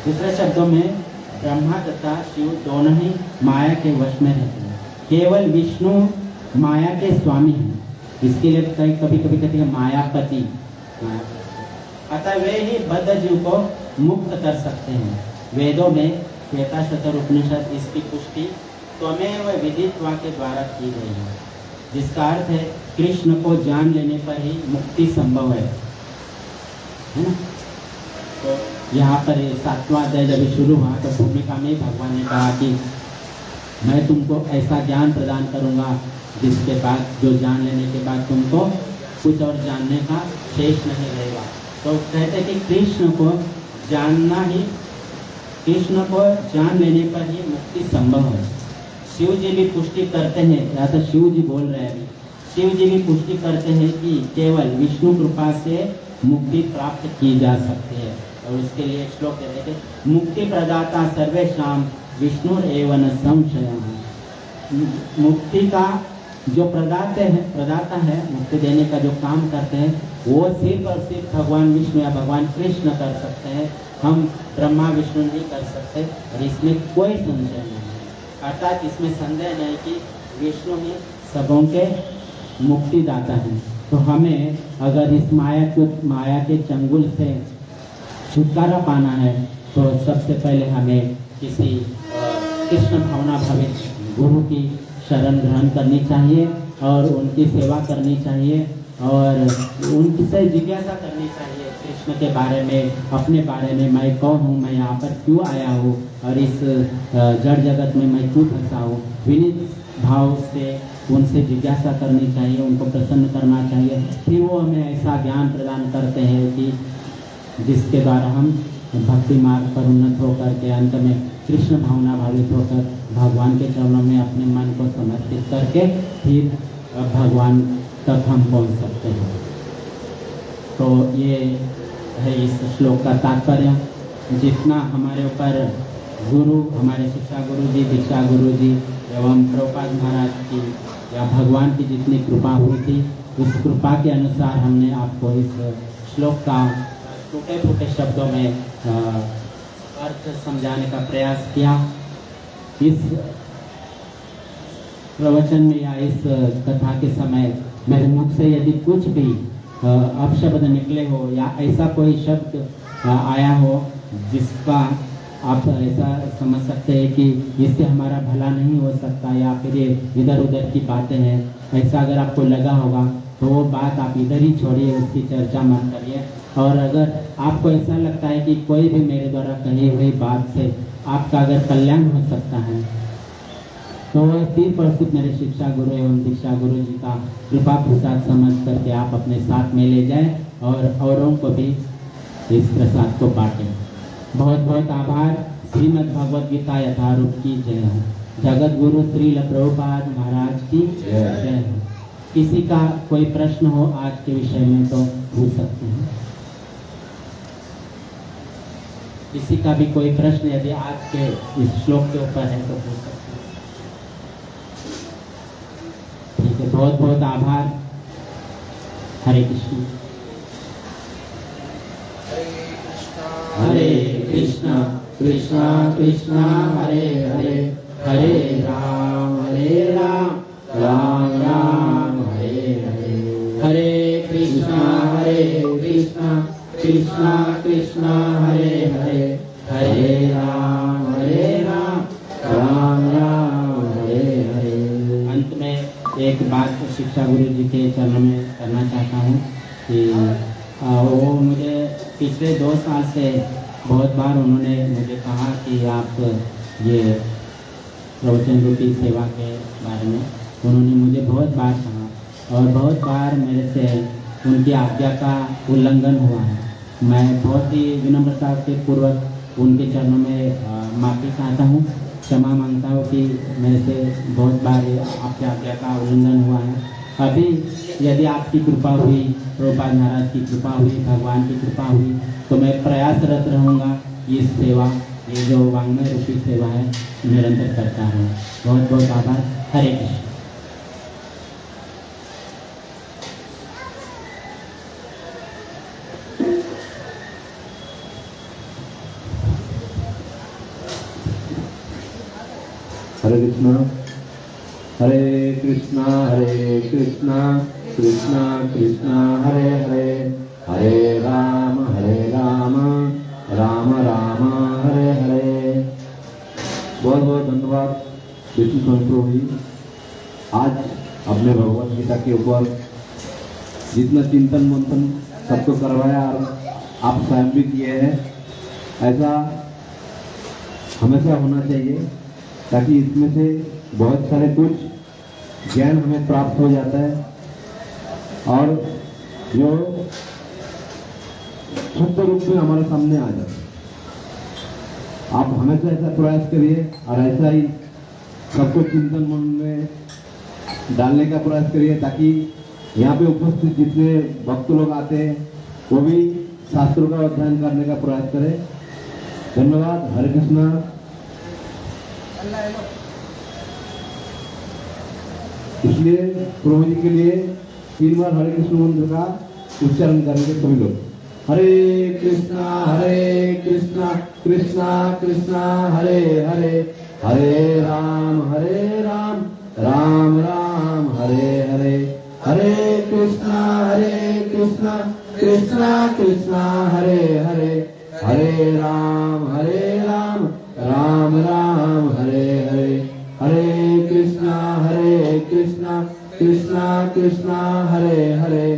दूसरे शब्दों में ब्रह्मा तथा शिव दोनों ही माया के वश में रहते हैं। केवल विष्णु माया के स्वामी हैं। इसके लिए कभी कभी कहते हैं मायापति। अतः वे ही बद्ध जीव को मुक्त कर सकते हैं। वेदों में श्वेताश्वतर उपनिषद इसकी पुष्टि त्वमेव विदित्वा के द्वारा की गई है, जिसका अर्थ है कृष्ण को जान लेने पर ही मुक्ति संभव है ना? तो यहाँ पर 7वां अध्याय जब शुरू हुआ तो भूमिका में भगवान ने कहा कि मैं तुमको ऐसा ज्ञान प्रदान करूँगा जिसके बाद, जो जान लेने के बाद तुमको कुछ और जानने का शेष नहीं रहेगा। तो कहते कि कृष्ण को जान लेने पर ही मुक्ति संभव है। शिव जी भी पुष्टि करते हैं, या तो शिव जी बोल रहे हैं, शिव जी भी पुष्टि करते हैं कि केवल विष्णु कृपा से मुक्ति प्राप्त की जा सकती है। और उसके लिए श्लोक कहते हैं, मुक्ति प्रदाता सर्वेषां विष्णु एव न संशयः। मुक्ति का जो प्रदाता है, मुक्ति देने का जो काम करते हैं, वो सिर्फ और सिर्फ भगवान विष्णु या भगवान कृष्ण कर सकते हैं। हम ब्रह्मा विष्णु नहीं कर सकते, और इसमें कोई संशय नहीं है। अर्थात इसमें संदेह नहीं कि विष्णु ही सबों के मुक्तिदाता हैं। तो हमें अगर इस माया के चंगुल से छुटकारा पाना है तो सबसे पहले हमें किसी कृष्ण भावना भावित गुरु की शरण ग्रहण करनी चाहिए और उनकी सेवा करनी चाहिए और उनसे जिज्ञासा करनी चाहिए कृष्ण के बारे में, अपने बारे में। मैं कौन हूँ, मैं यहाँ पर क्यों आया हूँ और इस जड़ जगत में मैं क्यों फंसा हूँ। विनीत भाव से उनसे जिज्ञासा करनी चाहिए, उनको प्रसन्न करना चाहिए। फिर वो हमें ऐसा ज्ञान प्रदान करते हैं कि जिसके द्वारा हम भक्ति मार्ग पर उन्नत होकर के अंत में कृष्ण भावना भावित होकर भगवान के चरणों में अपने मन को समर्पित करके फिर भगवान तक हम पहुंच सकते हैं। तो ये है इस श्लोक का तात्पर्य। जितना हमारे ऊपर गुरु, हमारे शिक्षा गुरु जी, दीक्षा गुरु जी एवं प्रभुपाद महाराज की या भगवान की जितनी कृपा हुई थी, उस कृपा के अनुसार हमने आपको इस श्लोक का टूटे फूटे शब्दों में अर्थ समझाने का प्रयास किया। इस प्रवचन में या इस कथा के समय मेरे मुख से यदि कुछ भी अपशब्द निकले हो या ऐसा कोई शब्द आया हो जिसका आप ऐसा समझ सकते हैं कि इससे हमारा भला नहीं हो सकता या फिर ये इधर उधर की बातें हैं, ऐसा अगर आपको लगा होगा तो वो बात आप इधर ही छोड़िए, उसकी चर्चा मत करिए। और अगर आपको ऐसा लगता है कि कोई भी मेरे द्वारा कही हुई बात से आपका अगर कल्याण हो सकता है तो वह सिर्फ और सिर्फ मेरे शिक्षा गुरु एवं दीक्षा गुरु जी का कृपा प्रसाद समझ करके आप अपने साथ में ले जाएं और औरों को भी इस प्रसाद को बांटें। बहुत बहुत आभार। श्रीमद् भगवद गीता यथारूप की जय हो। जगत गुरु श्रील प्रभुपाद महाराज की जय हो। किसी का कोई प्रश्न हो आज के विषय में तो पूछ सकते हैं। किसी का भी कोई प्रश्न यदि आज के इस श्लोक के ऊपर है तो पूछ सकते हैं। ठीक है, बहुत बहुत आभार। हरे कृष्ण। हरे कृष्णा कृष्णा कृष्णा हरे हरे, हरे राम राम राम हरे हरे। हरे कृष्णा कृष्णा कृष्णा हरे हरे, हरे राम राम राम हरे हरे। अंत में एक बात शिक्षा गुरु जी के चरणों में करना चाहता हूँ कि वो मुझे पिछले 2 साल से बहुत बार उन्होंने मुझे कहा कि आप ये प्रवचन रूपी सेवा के बारे में उन्होंने मुझे बहुत बार कहा और बहुत बार मेरे से उनकी आज्ञा का उल्लंघन हुआ है। मैं बहुत ही विनम्रता के पूर्वक उनके चरणों में माफ़ी चाहता हूँ, क्षमा मांगता हूँ कि मेरे से बहुत बार आपकी आज्ञा का उल्लंघन हुआ है। अभी यदि आपकी कृपा हुई, प्रभुपाद महाराज की कृपा हुई, भगवान की कृपा हुई तो मैं प्रयासरत रहूँगा ये सेवा, ये जो वांग्मय रूपी सेवा है निरंतर करता हूँ। बहुत बहुत आभार। हरे कृष्ण। हरे कृष्णा हरे कृष्णा कृष्णा कृष्णा हरे हरे, हरे राम राम राम हरे हरे। बहुत बहुत धन्यवाद विष्णु स्वामी प्रभु जी। आज अपने भगवद गीता के ऊपर जितना चिंतन मंथन सबको करवाया और आप स्वयं भी किए हैं, ऐसा हमेशा होना चाहिए ताकि इसमें से बहुत सारे कुछ ज्ञान हमें प्राप्त हो जाता है और जो शुद्ध रूप में हमारे सामने आ जाता है। आप हमेशा ऐसा प्रयास करिए और ऐसा ही सबको चिंतन मन में डालने का प्रयास करिए ताकि यहाँ पे उपस्थित जितने भक्त लोग आते हैं वो भी शास्त्रों का अध्ययन करने का प्रयास करें। धन्यवाद। हरे कृष्णा। इसलिए प्रभु जी के लिए 3 बार हरे कृष्ण मंत्र का उच्चारण करेंगे सभी लोग। हरे कृष्णा कृष्णा कृष्णा हरे हरे, हरे राम राम राम हरे हरे, हरे कृष्णा कृष्णा कृष्णा हरे हरे, हरे राम राम राम हरे हरे, हरे कृष्णा कृष्णा कृष्णा हरे हरे,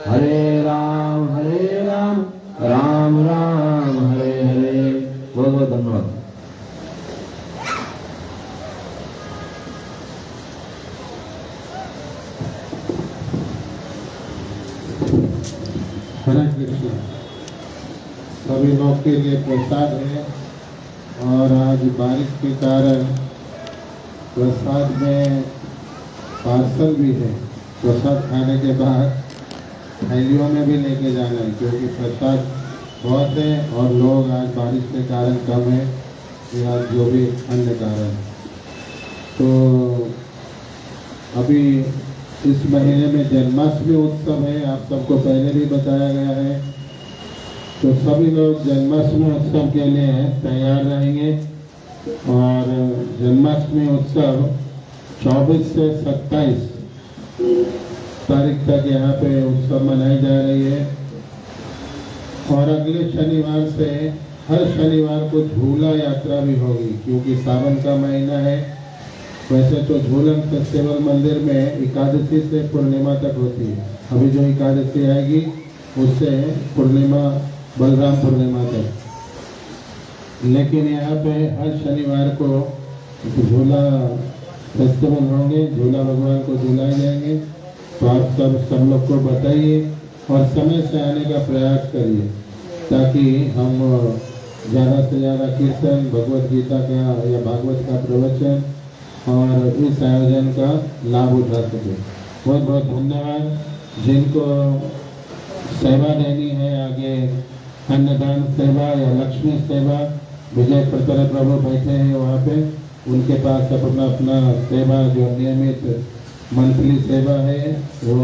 हरे राम राम राम हरे हरे। बहुत बहुत धन्यवाद। हरे कृष्ण। सभी लोग के लिए प्रसाद है और आज बारिश के कारण प्रसाद में पार्सल भी है। प्रसाद खाने के बाद थैलियों में भी लेके जाना है, क्योंकि प्रसाद बहुत है और लोग आज बारिश के कारण कम है या जो भी अन्य कारण। तो अभी इस महीने में जन्माष्टमी उत्सव है, आप सबको पहले भी बताया गया है। तो सभी लोग जन्माष्टमी उत्सव के लिए तैयार रहेंगे और जन्माष्टमी उत्सव 24 से 27 तारीख तक यहाँ पे उत्सव मनाई जा रही है। और अगले शनिवार से हर शनिवार को झूला यात्रा भी होगी, क्योंकि सावन का महीना है। वैसे तो झूलन फेस्टिवल मंदिर में एकादशी से पूर्णिमा तक होती है। अभी जो एकादशी आएगी उससे पूर्णिमा, बलराम पूर्णिमा तक। लेकिन यहाँ पे हर शनिवार को झूला फेस्टिवल होंगे, झूला भगवान को झूलाए जाएंगे। तो आप सब लोग को बताइए और समय से आने का प्रयास करिए, ताकि हम ज़्यादा से ज़्यादा कीर्तन, भगवत गीता का या भागवत का प्रवचन और इस आयोजन का लाभ उठा सके। बहुत बहुत धन्यवाद। जिनको सेवा देनी है आगे, अन्नदान सेवा या लक्ष्मी सेवा, विजय प्रताप प्रभु बैठे हैं वहाँ पे, उनके पास अपना सेवा जो नियमित मंथली सेवा है वो